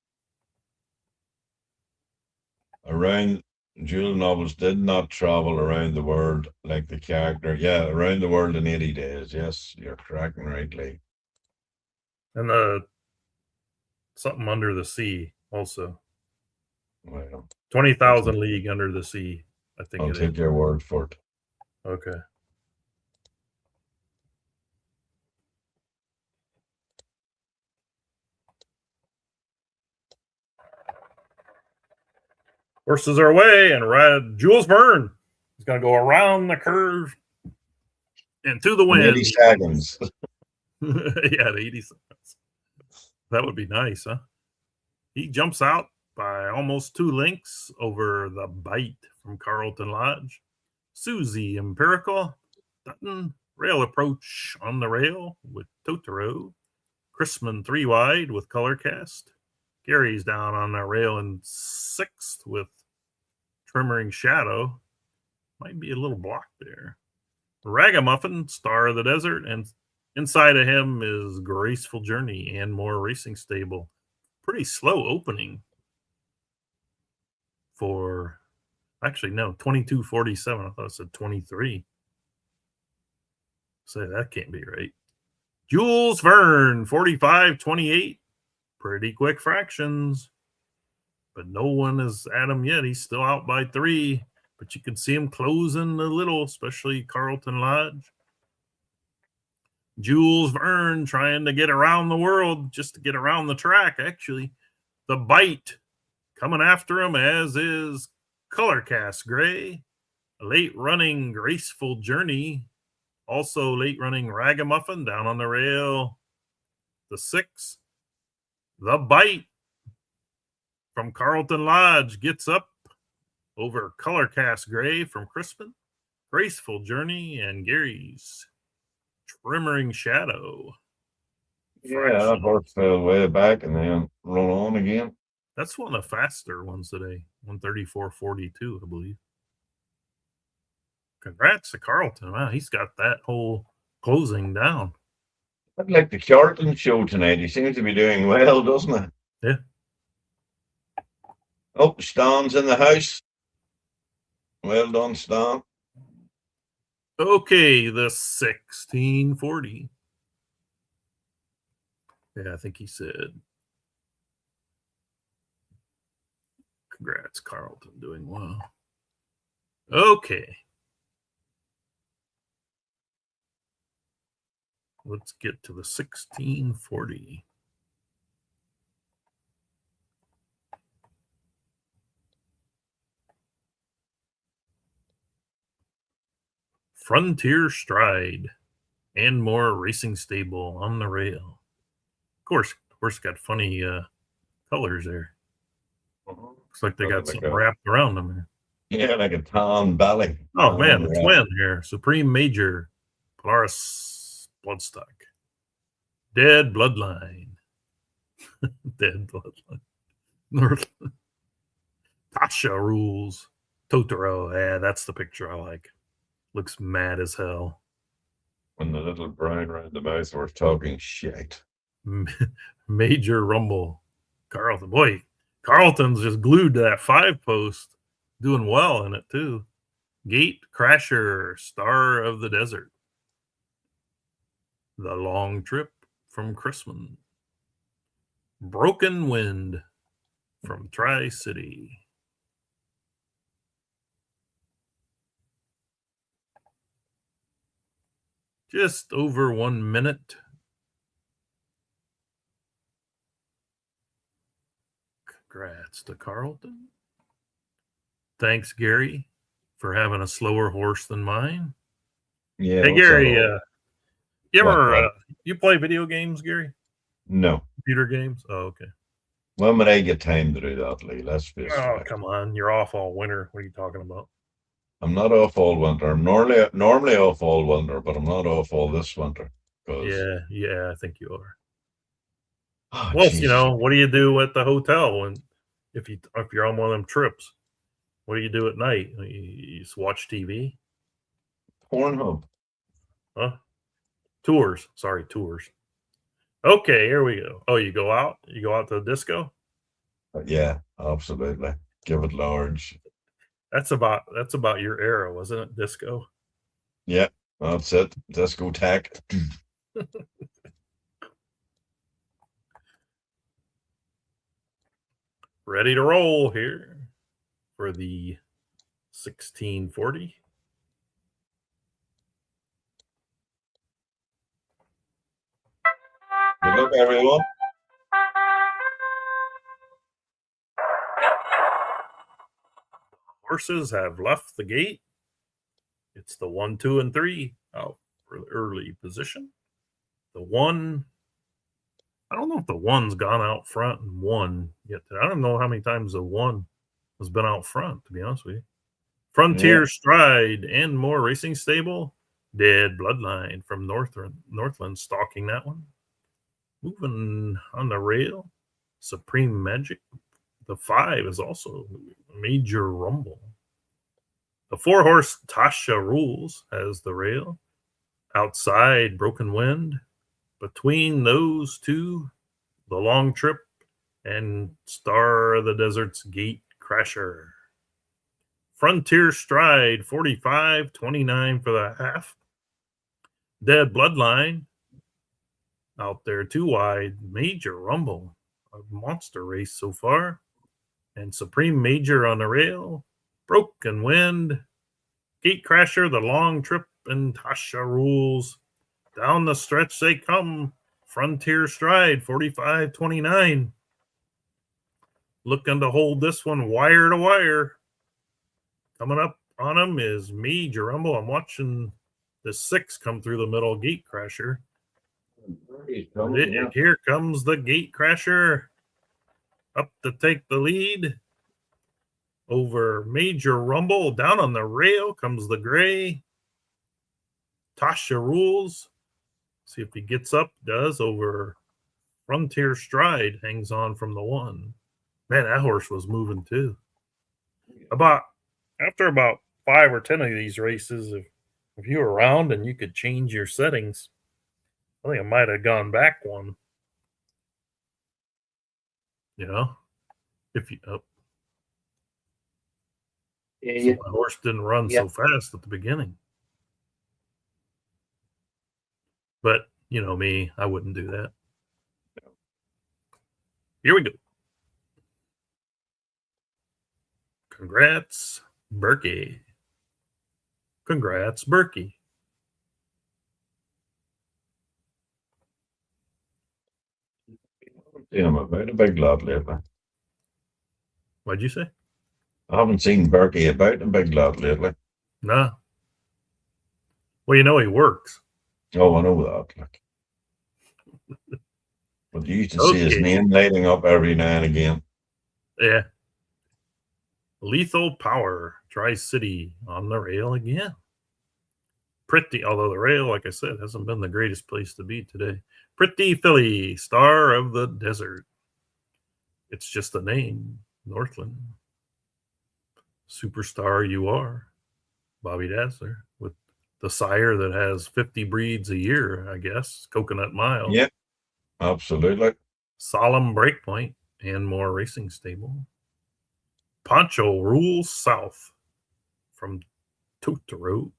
Jules' novels did not travel around the world like the character. Yeah, Around the World in 80 Days. Yes, you're correct and rightly. And something Under the Sea also. Well, 20,000 League Under the Sea, I think I'll it is. take your word for it. Okay. Horses are away and ride Jules Verne. He's going to go around the curve and to the wind. 80 seconds. Yeah, 80 seconds. That would be nice, huh? He jumps out by almost 2 lengths over the bite from Carlton Lodge. Susie Empirical, Dutton, rail approach on the rail with Totoro. Chrisman 3 wide with color cast. Gary's down on the rail in 6th with Trimmering Shadow. Might be a little block there. Ragamuffin, Star of the Desert, and inside of him is Graceful Journey and More Racing Stable. Pretty slow opening for, actually, no, 22:47. I thought it said 23. Say that can't be right. Jules Verne, 45:28. Pretty quick fractions. But no one is at him yet. He's still out by 3. But you can see him closing a little, especially Carlton Lodge. Jules Verne trying to get around the world, just to get around the track, actually. The Bite coming after him, as is Colorcast Gray. Late running Graceful Journey. Also late running Ragamuffin down on the rail. The 6. The Bite from Carlton Lodge gets up over Colorcast Gray from Crispin. Graceful Journey and Gary's Trimmering Shadow. Yeah, that horse fell way back and then run on again. That's one of the faster ones today. 134.42, I believe. Congrats to Carlton. Wow, he's got that whole closing down. I'd like the Carlton show tonight. He seems to be doing well, doesn't he? Yeah. Oh, Stan's in the house. Well done, Stan. Okay, the 1640. Yeah, I think he said. Congrats, Carlton, doing well. Okay. Let's get to the 1640. Frontier Stride and More Racing Stable on the rail. Of course, got funny colors there. Looks like they got something wrapped around them here. Yeah, like a tan belly. Oh, man, the twin here. Supreme Major, Polaris Bloodstock. Dead Bloodline. Dead Bloodline. Northland. Tasha Rules. Totoro. Yeah, that's the picture I like. Looks mad as hell. When the little brown round the mouth was talking shit. Major Rumble. Carlton. Boy, Carlton's just glued to that 5-post. Doing well in it, too. Gate Crasher. Star of the Desert. The Long Trip from Chrisman. Broken Wind from Tri-City. Just over 1 minute. Congrats to Carlton. Thanks, Gary, for having a slower horse than mine. Yeah. Hey, Gary, you ever you play video games, Gary? No. Computer games? Oh, okay. When would I get time to do that, Lee? Let's face it. Oh, come on. You're off all winter. What are you talking about? I'm not off all winter. I'm normally off all winter, but I'm not off all this winter. Yeah, I think you are. Oh, well, Jesus. you know, what do you do at the hotel when if you're on one of them trips? What do you do at night? You just watch TV? Pornhub. Huh? Tours. Sorry, tours. Okay, here we go. Oh, you go out? You go out to the disco? Yeah, absolutely. Give it large. That's about your era, wasn't it? Disco. Yeah, that's it. Disco tech. Ready to roll here for the 1640. Good luck, everyone. Horses have left the gate. It's the 1, 2, and 3 out for the early position. The 1, I don't know if the one's gone out front and won yet. I don't know how many times the one has been out front, to be honest with you. Frontier Stride and More Racing Stable. Dead Bloodline from Northland stalking that one. Moving on the rail. Supreme Magic. The 5 is also Major Rumble. The 4-horse Tasha Rules has the rail. Outside Broken Wind. Between those two, The Long Trip and Star of the Desert's Gate Crasher. Frontier Stride, 45.29 for the half. Dead Bloodline out there 2 wide. Major Rumble, a monster race so far. And Supreme Major on the rail. Broken Wind, Gate Crasher, The Long Trip, and Tasha Rules. Down the stretch they come. Frontier Stride, 45.29. Looking to hold this one wire to wire. Coming up on him is Major Rumble. I'm watching the 6 come through the middle. Gate Crasher. Here comes the Gate Crasher. Up to take the lead. Over Major Rumble. Down on the rail comes the gray. Tasha Rules. See if he gets up. Does. Over Frontier Stride. Hangs on from the 1. Man, that horse was moving too. After about 5 or 10 of these races, if you were around and you could change your settings, I think I might have gone back one. You know, if you Yeah. my horse didn't run so fast at the beginning. But you know me, I wouldn't do that. Here we go. Congrats, Berkey. Congrats, Berkey. Yeah, I'm about a big lot lately. What'd you say? I haven't seen Berkey about a big lot lately. Nah. Well, you know he works. Oh, I know that. Like. But you used to see his name lighting up every now and again. Yeah. Lethal Power, Tri-City on the rail again. Pretty, although the rail, like I said, hasn't been the greatest place to be today. Pretty Philly, Star of the Desert. It's just a name, Northland. Superstar you are, Bobby Dazzler, with the sire that has 50 breeds a year, I guess. Coconut Mile. Yep, absolutely. Solemn Breakpoint and More Racing Stable. Poncho Rules South from Totoro.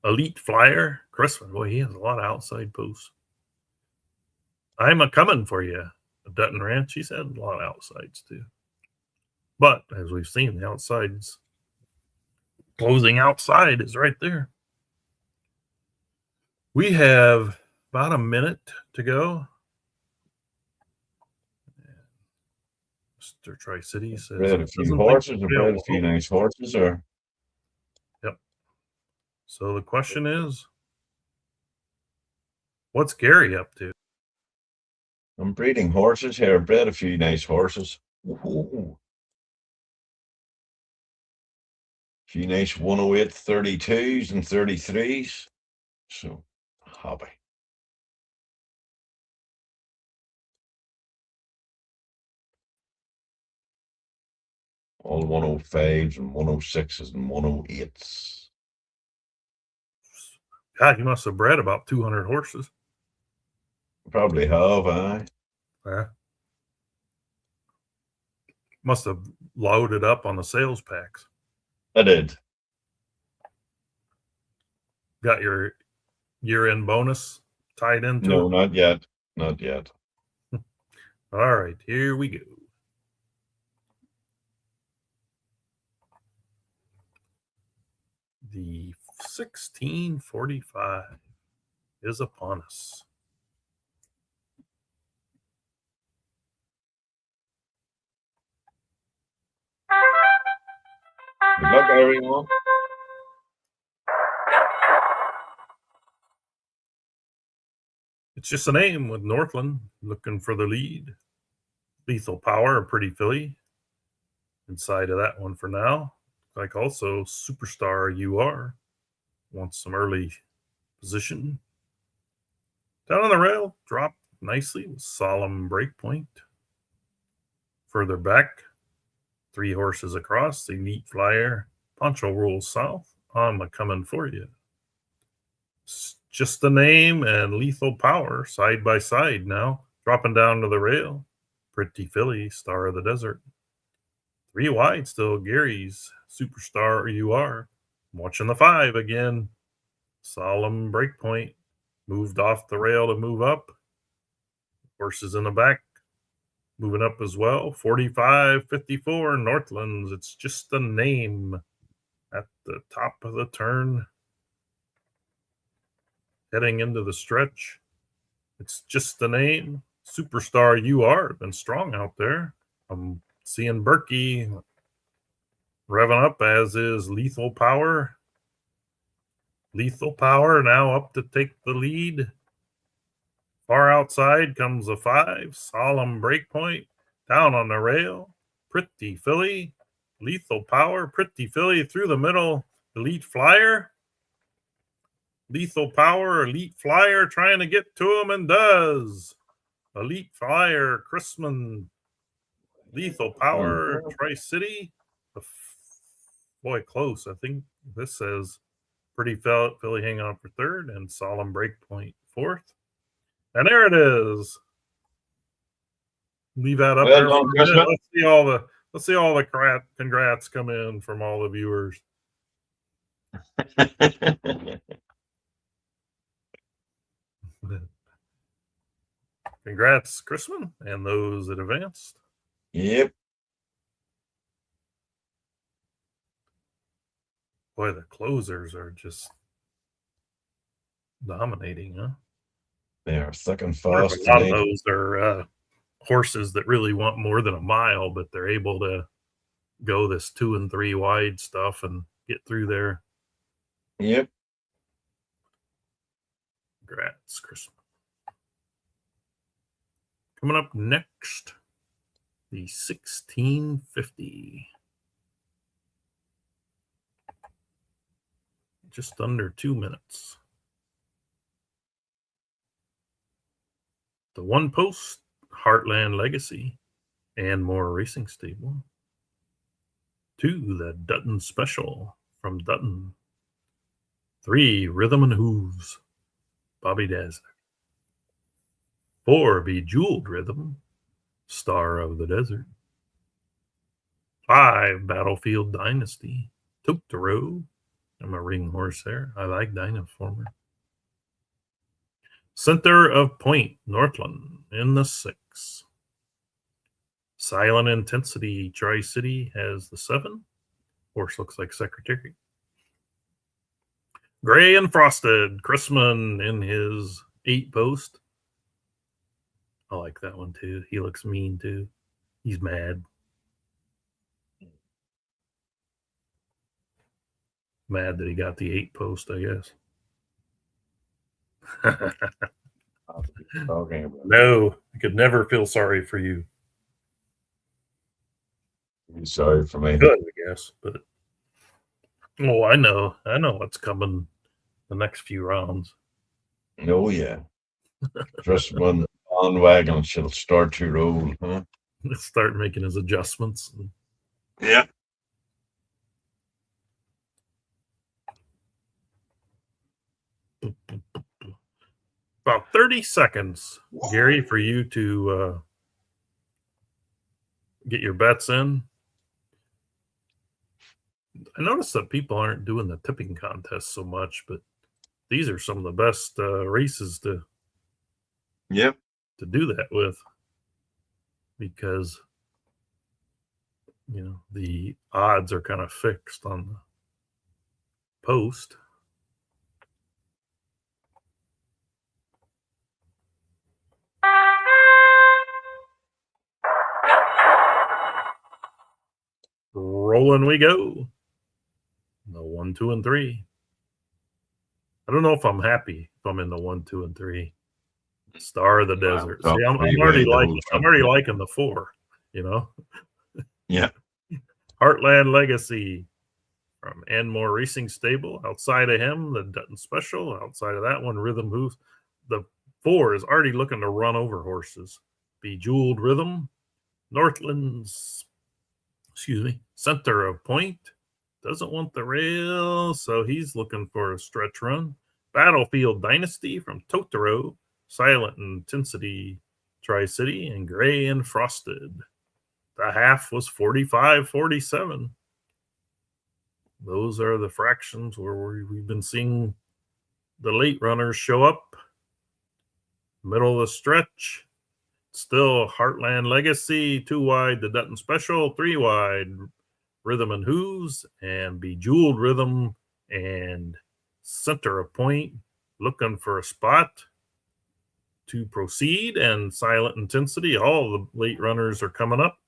Elite Flyer, Chrisman. Boy, he has a lot of outside posts. I'm a coming for you. Dutton Ranch, he's had a lot of outsides too. But as we've seen, the outsides, closing outside is right there. We have about a minute to go. Mr. Tri-City says, bred a few horses, or bred a few nice horses, or. Yep. So the question is, what's Gary up to? I'm breeding horses here. Bred a few nice horses. Ooh. Few nice 108 32s and 33s. So happy. All 105s and 106s and 108s. God, you must have bred about 200 horses. Probably have, I. Yeah. Must have loaded up on the sales packs. I did. Got your year-end bonus tied into No, it? not yet. Not yet. All right, here we go. The 1645 is upon us. Good luck, everyone. It's It's just a name with Northland looking for the lead. Lethal Power, a Pretty Filly. Inside of that one for now. Like also Superstar UR. Wants some early position. Down on the rail, dropped nicely with Solemn Breakpoint. Further back, 3 horses across, Elite Flyer, Poncho Rolls South, on the coming for you. It's just the name and Lethal Power side by side now, dropping down to the rail. Pretty Filly, Star of the Desert. 3 wide still, Gary's Superstar UR. Watching the 5 again. Solemn Breakpoint. Moved off the rail to move up. Horses in the back. Moving up as well. 45-54 Northlands. It's just a name at the top of the turn. Heading into the stretch. It's just the name. Superstar UR. Been strong out there. I'm seeing Berkey revving up, as is Lethal Power. Lethal Power now up to take the lead. Far outside comes a 5. Solemn Breakpoint. Down on the rail. Pretty Filly. Lethal Power. Pretty Filly through the middle. Elite Flyer. Lethal Power. Elite Flyer trying to get to him and does. Elite Flyer. Chrisman. Lethal Power. Tri-City. Boy, close. I think this says Pretty Filly hanging on for 3rd and Solemn Breakpoint 4th. And there it is. Leave that up there. Let's see all the congrats come in from all the viewers. Congrats, Chrisman, and those that advanced. Yep. Boy, the closers are just dominating, huh? They are thick and A lot fast. of those are horses that really want more than a mile, but they're able to go this 2 and 3 wide stuff and get through there. Yep. Congrats, Chris. Coming up next, the 1650. Just under 2 minutes. The one post, Heartland Legacy, and more racing stable. 2, the Dutton Special from Dutton. 3, Rhythm and Hooves, Bobby Dazzler. 4, Bejeweled Rhythm, Star of the Desert. 5, Battlefield Dynasty, Took the Road. I'm a ring horse there. I like Dynaformer. Center of Point, Northland in the 6. Silent Intensity, Tri-City has the 7. Horse looks like Secretary. Gray and Frosted, Chrisman in his 8 post. I like that one too. He looks mean too. He's mad. Mad that he got the 8 post, I guess. No, I could never feel sorry for you. Sorry for me. Good, I guess, but I know what's coming the next few rounds. Oh yeah. Just when the bandwagon shall start to roll, huh? Let's start making his adjustments. Yeah. About 30 seconds, Gary, for you to get your bets in. I noticed that people aren't doing the tipping contest so much, but these are some of the best races to do that with, because the odds are kind of fixed on the post. Rolling we go. The 1, 2, and 3. I don't know if I'm happy if I'm in the 1, 2, and 3. Star of the Wow, Desert. top See, I'm three already way, the liking. whole I'm top already three. liking the 4. You know, Yeah. Heartland Legacy from Anmore Racing Stable. Outside of him, the Dutton Special. Outside of that one, Rhythm Hoof. The 4 is already looking to run over horses. Bejeweled Rhythm, Northland's, Center of Point. Doesn't want the rail, so he's looking for a stretch run. Battlefield Dynasty from Totoro, Silent Intensity, Tri-City, and Gray and Frosted. The half was 45-47. Those are the fractions where we've been seeing the late runners show up. Middle of the stretch, still Heartland Legacy, 2 wide, the Dutton Special, 3 wide, Rhythm and Hooves, and Bejeweled Rhythm and Center of Point, looking for a spot to proceed, and Silent Intensity. All the late runners are coming up.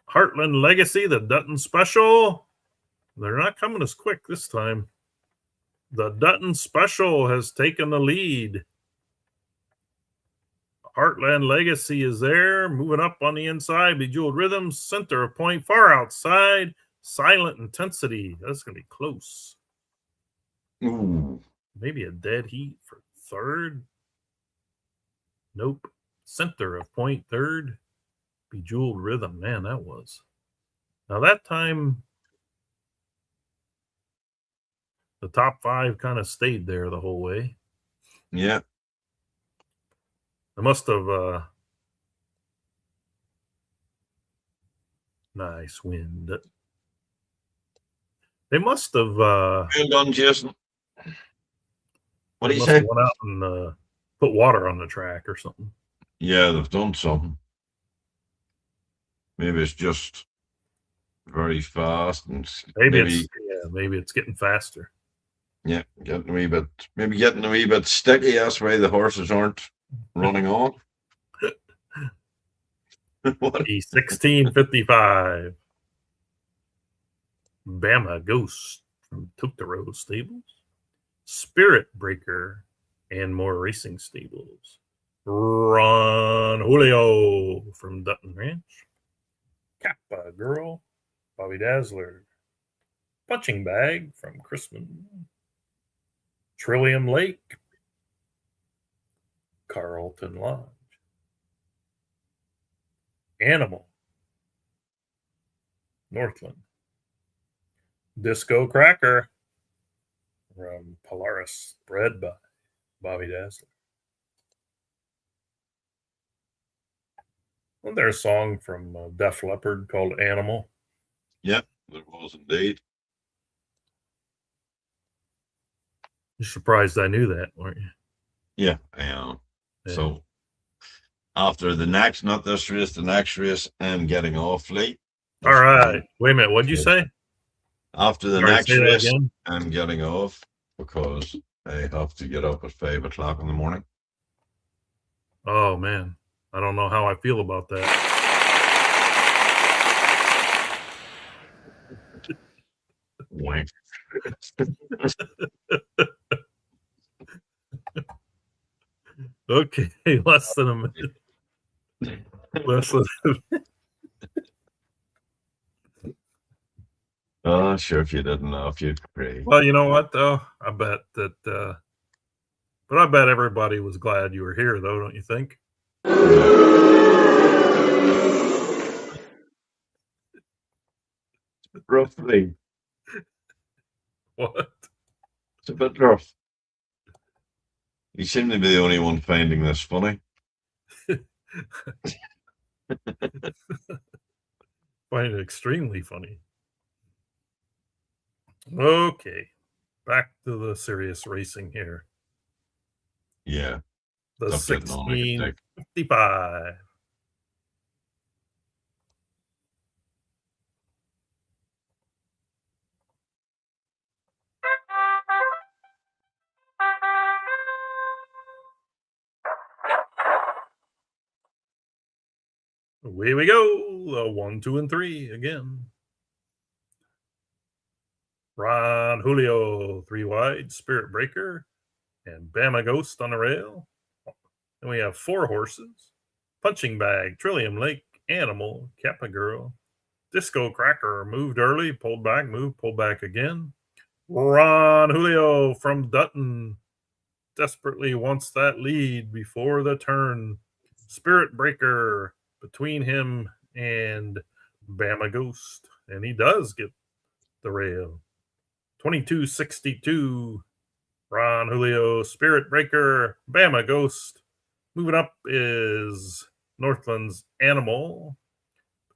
Heartland Legacy, the Dutton Special. They're not coming as quick this time. The Dutton Special has taken the lead. Heartland Legacy is there, moving up on the inside. Bejeweled Rhythm, Center of Point, far outside. Silent Intensity. That's going to be close. Ooh. Maybe a dead heat for third. Nope. Center of Point, third. Bejeweled Rhythm. Man, that was. Now, that time, the top 5 kind of stayed there the whole way. Yeah. They must have. Nice wind. They must have. Well done, Jason. What do you must say? have went out and put water on the track or something. Yeah, they've done something. Maybe it's just very fast, and Maybe it's getting faster. Yeah, getting a wee bit sticky. That's why the horses aren't running on. What? The 1655 Bama Ghost from Totoro Stables, Spirit Breaker, and more racing stables. Ron Julio from Dutton Ranch, Kappa Girl, Bobby Dazzler, Punching Bag from Chrisman, Trillium Lake, Carlton Lodge, Animal, Northland, Disco Cracker from Polaris, bred by Bobby Dazzler. Wasn't there a song from Def Leppard called Animal? Yep, there was indeed. You're surprised I knew that, weren't you? Yeah, I am. Yeah. So after the next race, I'm getting off late. All right. Wait a minute. What'd you say? After the Sorry, next say that race, again? I'm getting off because I have to get up at 5 o'clock in the morning. Oh, man. I don't know how I feel about that. Wink. Okay. Less than a minute. Less than Oh, sure. If you didn't know, if you'd pray. Well, you know what, though? I bet that, but I bet everybody was glad you were here, though, don't you think? Roughly. What? It's a bit rough. You seem to be the only one finding this funny. Find it extremely funny. Okay. Back to the serious racing here. Yeah. The Stop getting on like a dick. 1655. Away we go. The 1, 2, and 3 again. Ron Julio, 3 wide, Spirit Breaker, and Bama Ghost on the rail. Then we have 4 horses. Punching Bag, Trillium Lake, Animal, Kappa Girl, Disco Cracker, moved early, pulled back, moved, pulled back again. Ron Julio from Dutton desperately wants that lead before the turn. Spirit Breaker between him and Bama Ghost, and he does get the rail. 22.62. Ron Julio, Spirit Breaker, Bama Ghost. Moving up is Northland's Animal.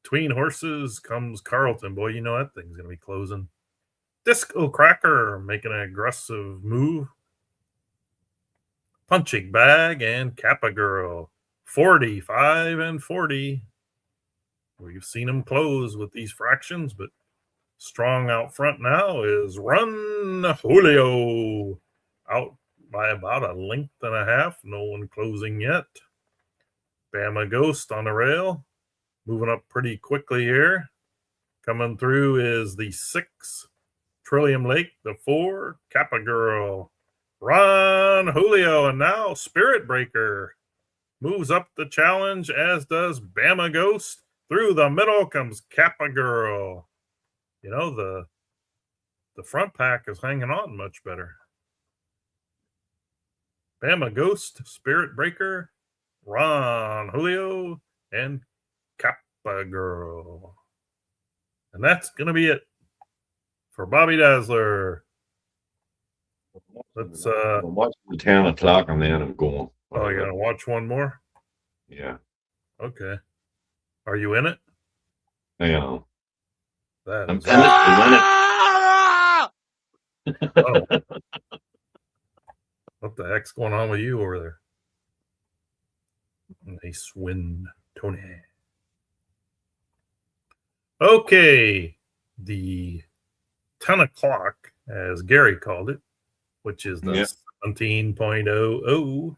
Between horses comes Carlton. Boy, you know that thing's going to be closing. Disco Cracker making an aggressive move. Punching Bag and Kappa Girl. 45 and 40. We've seen them close with these fractions, but strong out front now is Run Julio. Out by about a length and a half. No one closing yet. Bama Ghost on the rail. Moving up pretty quickly here. Coming through is the 6. Trillium Lake, the 4. Kappa Girl. Ron Julio. And now Spirit Breaker moves up the challenge, as does Bama Ghost. Through the middle comes Kappa Girl. You know, the front pack is hanging on much better. Bama Ghost, Spirit Breaker, Ron Julio, and Kappa Girl. And that's going to be it for Bobby Dazzler. Let's I'm watching the 10 o'clock and then I'm going. Oh, you gonna watch one more? Yeah. Okay. Are you in it? I am. That I'm is in it to win it. Oh. What the heck's going on with you over there? Nice win, Tony. Okay. The 10 o'clock, as Gary called it, which is the 17.00.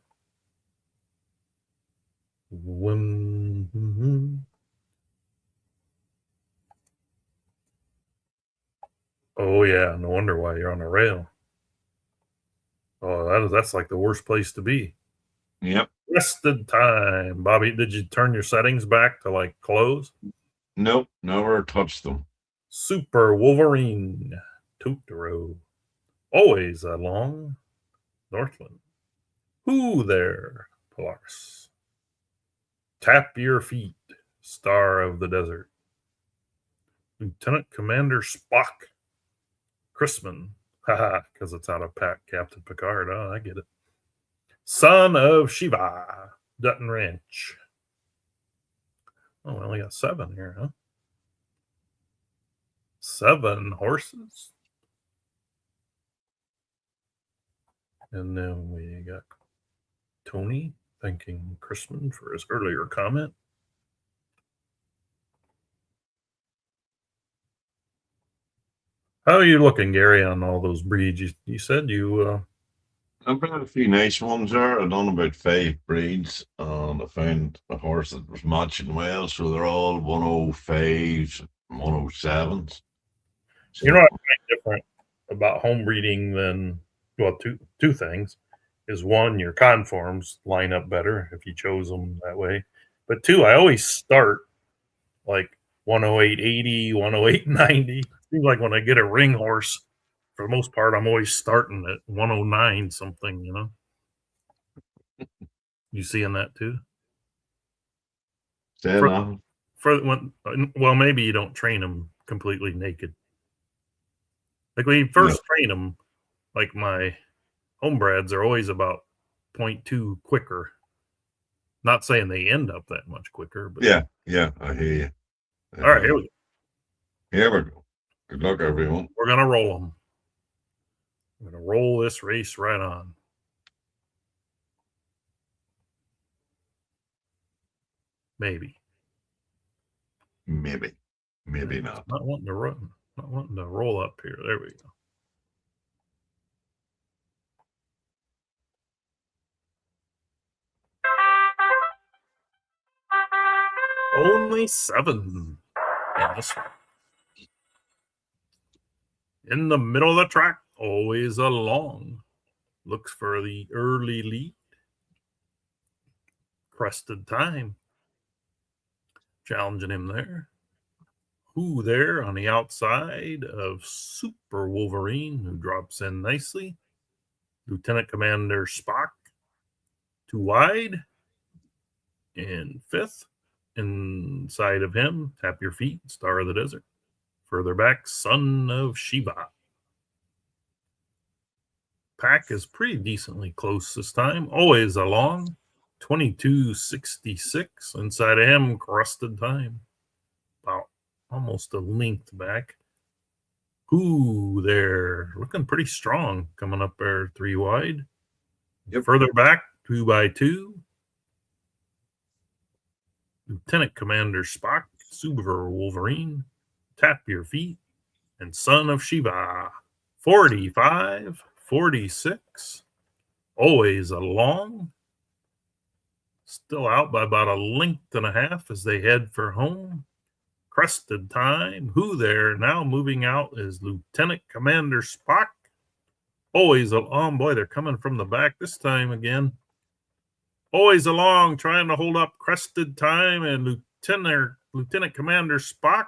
Oh, yeah. No wonder why you're on the rail. Oh, that's like the worst place to be. Yep. Rested time. Bobby, did you turn your settings back to like close? Nope. Never touched them. Super Wolverine. Totoro. Always along Northland. Who there, Polaris? Tap your feet, Star of the Desert. Lieutenant Commander Spock. Chrisman. Haha, because it's out of Captain Picard. Oh, I get it. Son of Shiva. Dutton Ranch. Oh, we only got 7 here, huh? 7 horses. And then we got Tony thanking Chrisman for his earlier comment. How are you looking, Gary, on all those breeds? You said you... I've got a few nice ones there. I've done about 5 breeds, and I found a horse that was matching well, so they're all 105s, 107s. So, you know what I find different about home breeding than, well, two things. Is 1, your conforms line up better if you chose them that way. But 2, I always start like 108.80, 108.90. Seems like when I get a ring horse, for the most part, I'm always starting at 109 something, you know. You seeing that too? Well, maybe you don't train them completely naked. Like when you first train them, like my homebreds are always about 0.2 quicker. Not saying they end up that much quicker, but yeah, I hear you. All right, here we go. Here we go. Good luck, everyone. We're gonna roll them. I'm gonna roll this race right on. Maybe not. Not wanting to run. Not wanting to roll up here. There we go. Only 7. Yeah, this one. In the middle of the track, always along looks for the early lead. Crested Time challenging him there. Who there on the outside of Super Wolverine, who drops in nicely. Lieutenant Commander Spock, 2 wide. And 5th, inside of him, Tap Your Feet, Star of the Desert. Further back, Son of Shiva. Pack is pretty decently close this time. Always along. 22.66. Inside of him, Crested Time. About almost a length back. Who there? Looking pretty strong. Coming up there 3 wide. Yep. Further back, 2 by 2. Lieutenant Commander Spock, Super Wolverine, Tap Your Feet, and Son of Shiva. 45, 46. Always along. Still out by about a length and a half as they head for home. Crested Time. Who there? Now moving out is Lieutenant Commander Spock. Always along. Boy, they're coming from the back this time again. Always along, trying to hold up Crested Time and Lieutenant Commander Spock,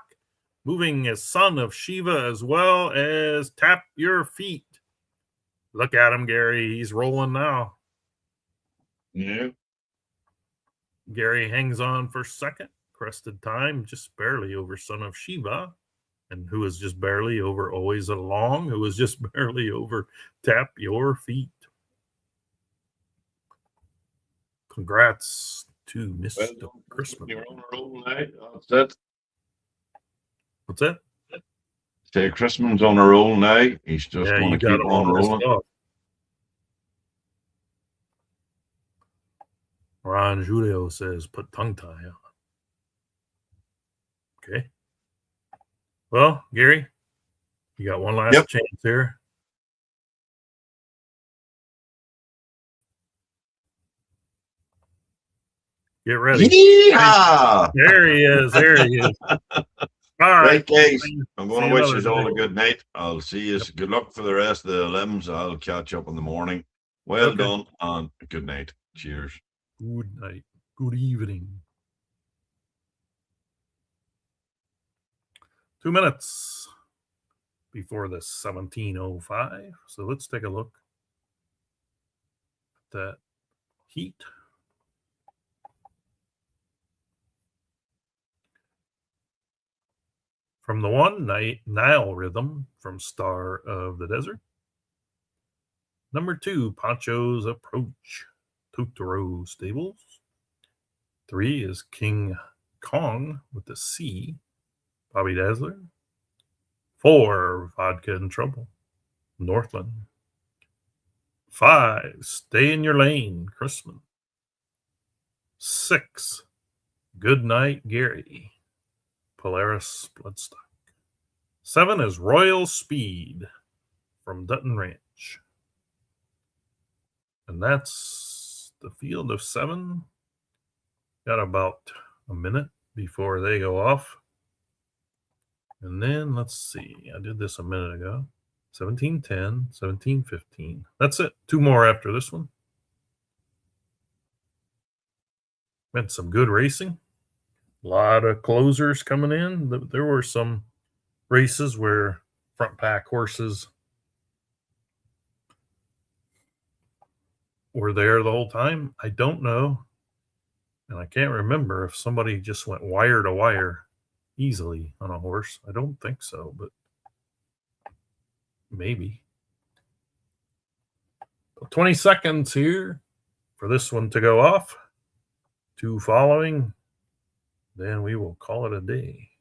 moving as Son of Shiva as well as Tap Your Feet. Look at him, Gary. He's rolling now. Yeah. Gary hangs on for second. Crested Time just barely over Son of Shiva, and who is just barely over Always Along, who is just barely over Tap Your Feet. Congrats to Mr. Christmas. You're on a roll now. That's it. What's that? Say Christman's on a roll now. He's just Yeah, going you to got keep him on all pissed rolling. off. Ron Julio says, put tongue tie on. Okay. Well, Gary, you got one last chance here. Get ready. Yeehaw! There he is. There he is. All right. Right, guys. I'm going See to wish another you all day. a good night. I'll see you. Good luck for the rest of the limbs. I'll catch up in the morning. Well Okay. done and good night. Cheers. Good night. Good evening. 2 minutes before the 17:05. So let's take a look at that heat. From the one, Nile Rhythm from Star of the Desert. Number 2, Poncho's Approach, Totoro Stables. 3 is King Kong with the C, Bobby Dazzler. 4, Vodka in Trouble, Northland. 5, Stay in Your Lane, Chrisman. 6, Good Night, Gary, Polaris Bloodstock. 7 is Royal Speed from Dutton Ranch. And that's the field of 7. Got about a minute before they go off. And then let's see. I did this a minute ago. 17:10, 17:15. That's it. 2 more after this one. Been some good racing. A lot of closers coming in. There were some races where front pack horses were there the whole time. I don't know. And I can't remember if somebody just went wire to wire easily on a horse. I don't think so, but maybe. 20 seconds here for this one to go off. 2 following. Then we will call it a day.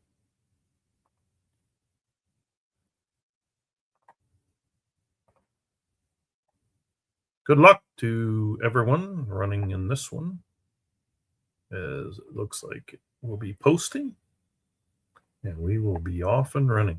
Good luck to everyone running in this one, as it looks like we'll be posting, and we will be off and running.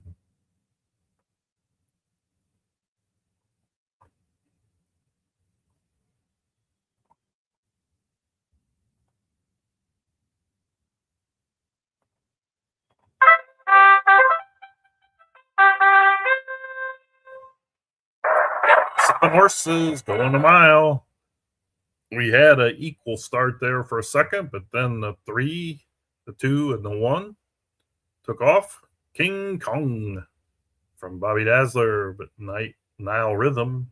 dropping horses, going a mile. We had an equal start there for a second, but then the 3, the 2, and the 1 took off. King Kong from Bobby Dazzler, but Nile Rhythm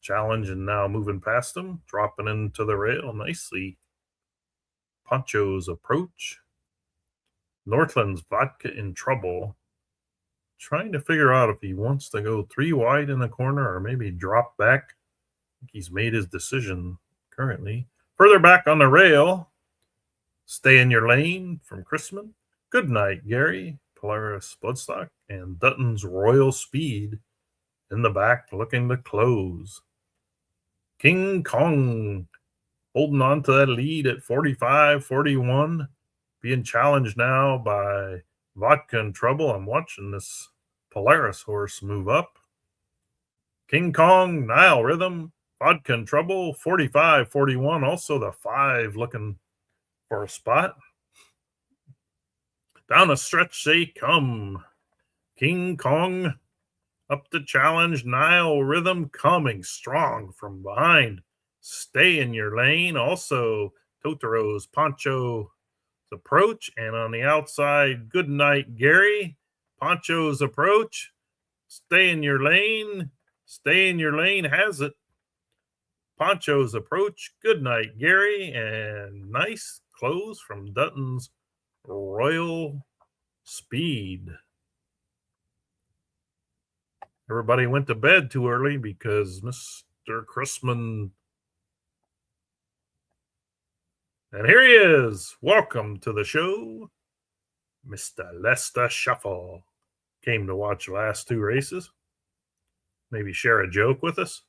challenge and now moving past him, dropping into the rail nicely. Poncho's Approach. Northland's Vodka in Trouble. Trying to figure out if he wants to go 3 wide in the corner or maybe drop back. I think he's made his decision currently. Further back on the rail, Stay in Your Lane from Chrisman. Good Night, Gary, Polaris Bloodstock, and Dutton's Royal Speed in the back looking to close. King Kong holding on to that lead at 45-41, being challenged now by Vodka in Trouble. I'm watching this Polaris horse move up. King Kong, Nile Rhythm, Vodka in Trouble, 45-41. Also the 5 looking for a spot. Down a stretch they come. King Kong up the challenge. Nile Rhythm coming strong from behind. Stay in Your Lane. Also Totoro's Poncho's Approach. And on the outside, Good Night, Gary. Poncho's Approach. Stay in Your Lane. Stay in Your Lane has it. Poncho's Approach. Good Night, Gary. And nice close from Dutton's Royal Speed. Everybody went to bed too early because Mr. Chrisman. And here he is. Welcome to the show, Mr. Lester Shuffle. Came to watch the last 2 races. Maybe share a joke with us.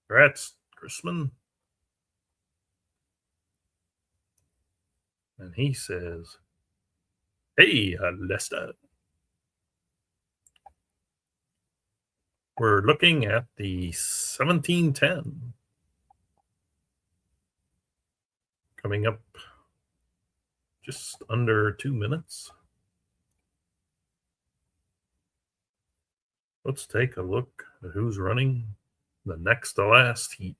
Congrats, Chrisman. And he says, hey, Lester. We're looking at the 1710. Coming up just under 2 minutes. Let's take a look at who's running the next to last heat.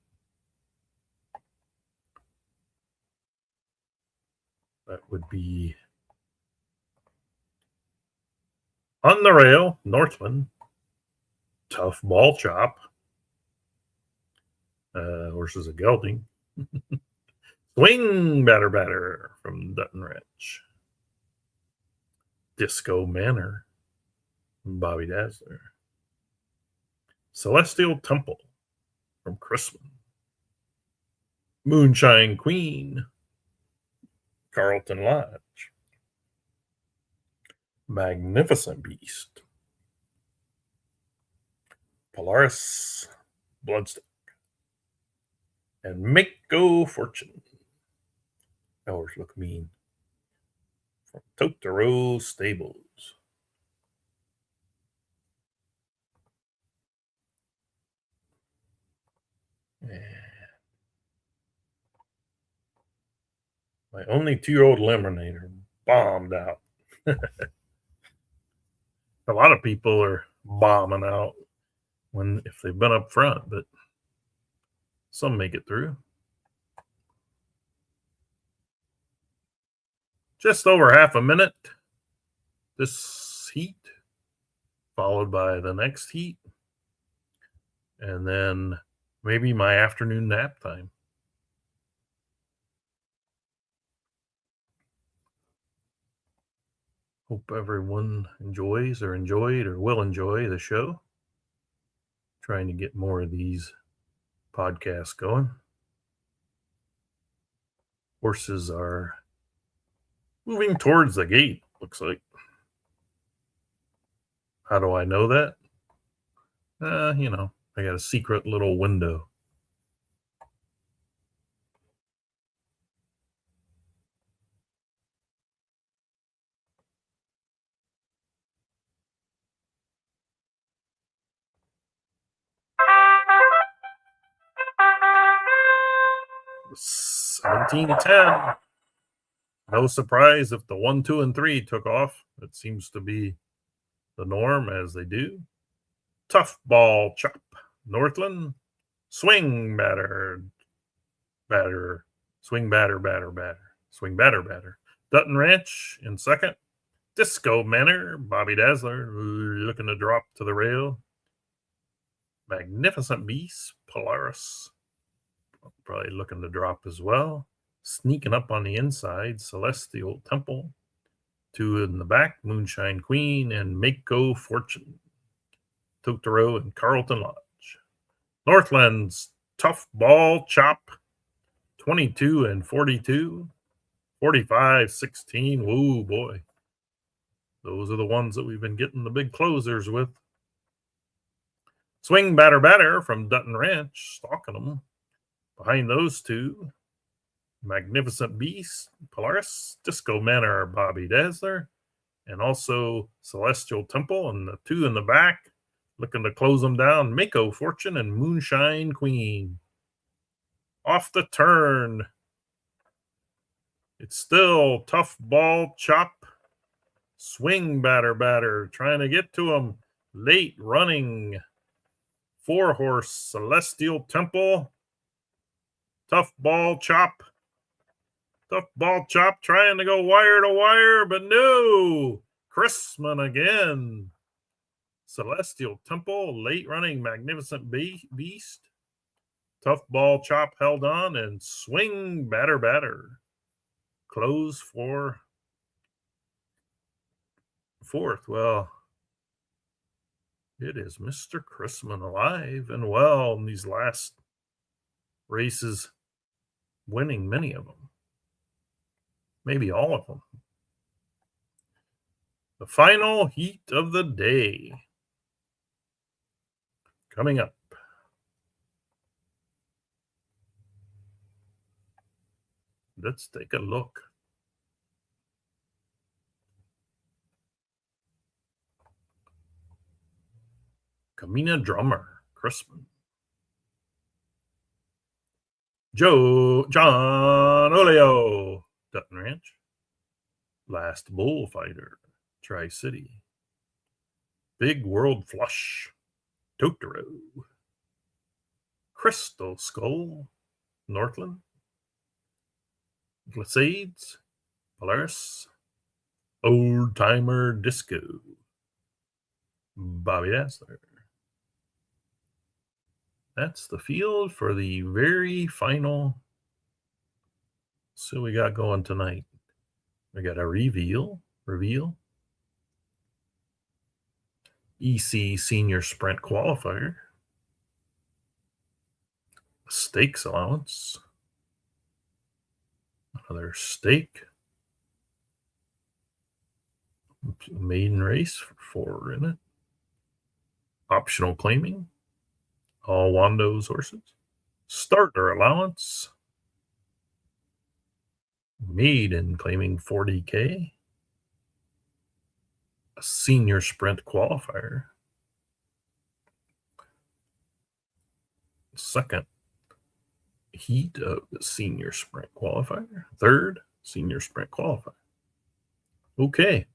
That would be on the rail, Northland, Tough Ball Chop, horses of gelding, Swing Batter from Dutton Ranch, Disco Manor from Bobby Dazzler, Celestial Temple from Chrisman, Moonshine Queen, Carlton Lodge, Magnificent Beast, Polaris Bloodstock, and Make Go Fortune. Yours look mean. From Totoro Stables. And my only 2-year-old Eliminator bombed out. A lot of people are bombing out if they've been up front, but some make it through. Just over half a minute. This heat, followed by the next heat, and then maybe my afternoon nap time. Hope everyone enjoys or enjoyed or will enjoy the show. Trying to get more of these podcasts going. Horses are moving towards the gate, looks like. How do I know that? I got a secret little window. $17.10. No surprise if the 1, 2, and 3 took off. It seems to be the norm as they do. Tough ball chop, Northland. Swing batter, batter, swing batter, batter, batter, swing batter, batter. Dutton Ranch in second. Disco Manor, Bobby Dazzler looking to drop to the rail. Magnificent Beast, Polaris probably looking to drop as well. Sneaking up on the inside, Celestial Temple. 2 in the back, Moonshine Queen and Mako Fortune. Totoro and Carlton Lodge. Northland's Tough Ball Chop, 22 and 42. 45, 16. Whoa, boy. Those are the ones that we've been getting the big closers with. Swing Batter Batter from Dutton Ranch, stalking them. Behind those two, Magnificent Beast, Polaris, Disco Manor, Bobby Dazzler, and also Celestial Temple, and the 2 in the back, looking to close them down, Mako Fortune and Moonshine Queen. Off the turn, it's still Tough Ball Chop, Swing Batter Batter, trying to get to him, late running, 4-horse Celestial Temple, Tough Ball Chop, trying to go wire to wire, but no. Chrisman again. Celestial Temple, late running Magnificent Beast. Tough Ball Chop held on, and Swing Batter Batter. Close for fourth. Well, it is Mr. Chrisman alive and well in these last races, winning many of them. Maybe all of them. The final heat of the day coming up. Let's take a look. Kamina Drummer, Chrisman. John Oleo, Dutton Ranch. Last Bullfighter, Tri-City. Big World Flush, Totoro. Crystal Skull, Northland. Glissades, Polaris. Old Timer Disco, Bobby Dazzler. That's the field for the very final. So we got going tonight. We got a reveal. EC Senior Sprint Qualifier. Stakes allowance. Another stake. Maiden race for 4 in it. Optional claiming. All Wando's horses. Starter allowance. Maiden claiming 40K. A senior sprint qualifier. Second heat of the senior sprint qualifier. Third senior sprint qualifier. Okay.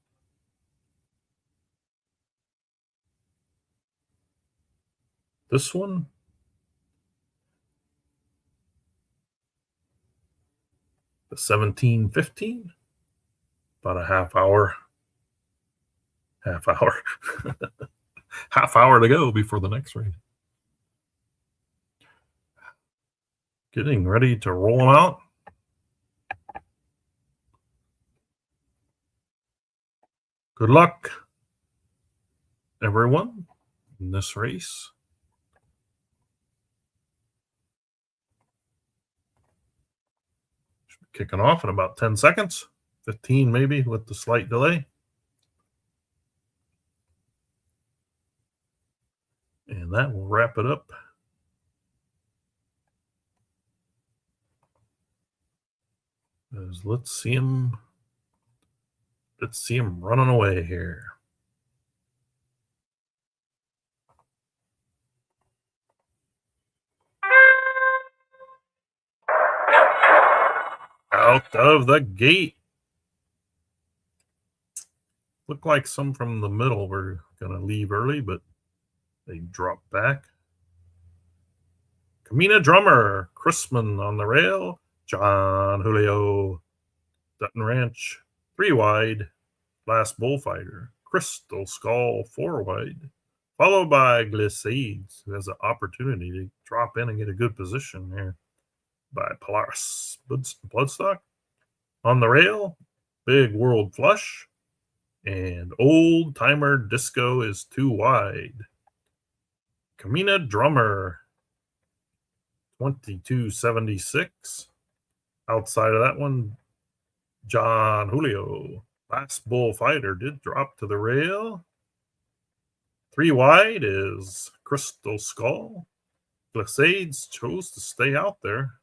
This one, the 17:15, about a half hour half hour to go before the next race. Getting ready to roll them out. Good luck, everyone, in this race. Kicking off in about 10 seconds, 15 maybe with the slight delay. And that will wrap it up. Let's see him running away here. Out of the gate, Looked like some from the middle were going to leave early, but they dropped back. Camina Drummer, Chrisman on the rail. John Julio, Dutton Ranch, 3 wide. Last Bullfighter, Crystal Skull, 4 wide. Followed by Glissades, who has an opportunity to drop in and get a good position here. By Polaris Bloodstock. On the rail, Big World Flush. And Old Timer Disco is 2 wide. Camina Drummer, 2276. Outside of that one, John Julio. Last Bullfighter did drop to the rail. 3 wide is Crystal Skull. Glissades chose to stay out there.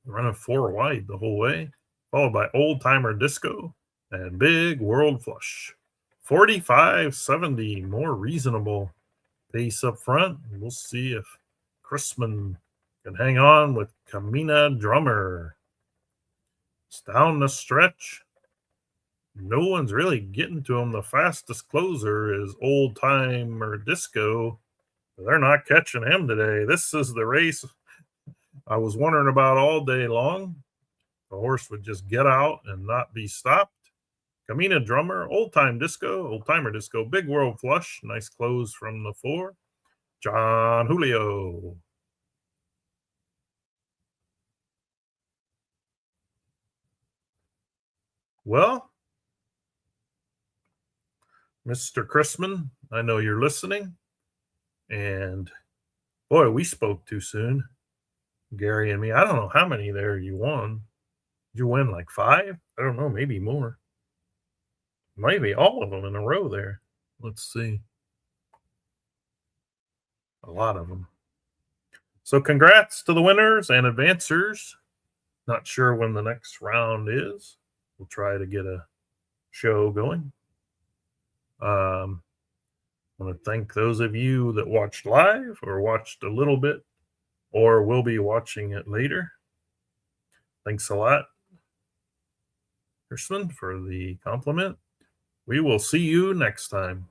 Running 4 wide the whole way. Followed by Old Timer Disco and Big World Flush. 45.70, more reasonable pace up front. We'll see if Chrisman can hang on with Camina Drummer. It's down the stretch. No one's really getting to him. The fastest closer is Old Timer Disco. They're not catching him today. This is the race I was wondering about all day long. The horse would just get out and not be stopped. Camina Drummer, Old Timer Disco, Big World Flush. Nice close from the 4. John Julio. Well, Mr. Chrisman, I know you're listening. And boy, we spoke too soon. Gary and me. I don't know how many there you won. Did you win like 5? I don't know, maybe more. Maybe all of them in a row there. Let's see. A lot of them. So congrats to the winners and advancers. Not sure when the next round is. We'll try to get a show going. I want to thank those of you that watched live or watched a little bit or will be watching it later. Thanks a lot, Chrisman, for the compliment. We will see you next time.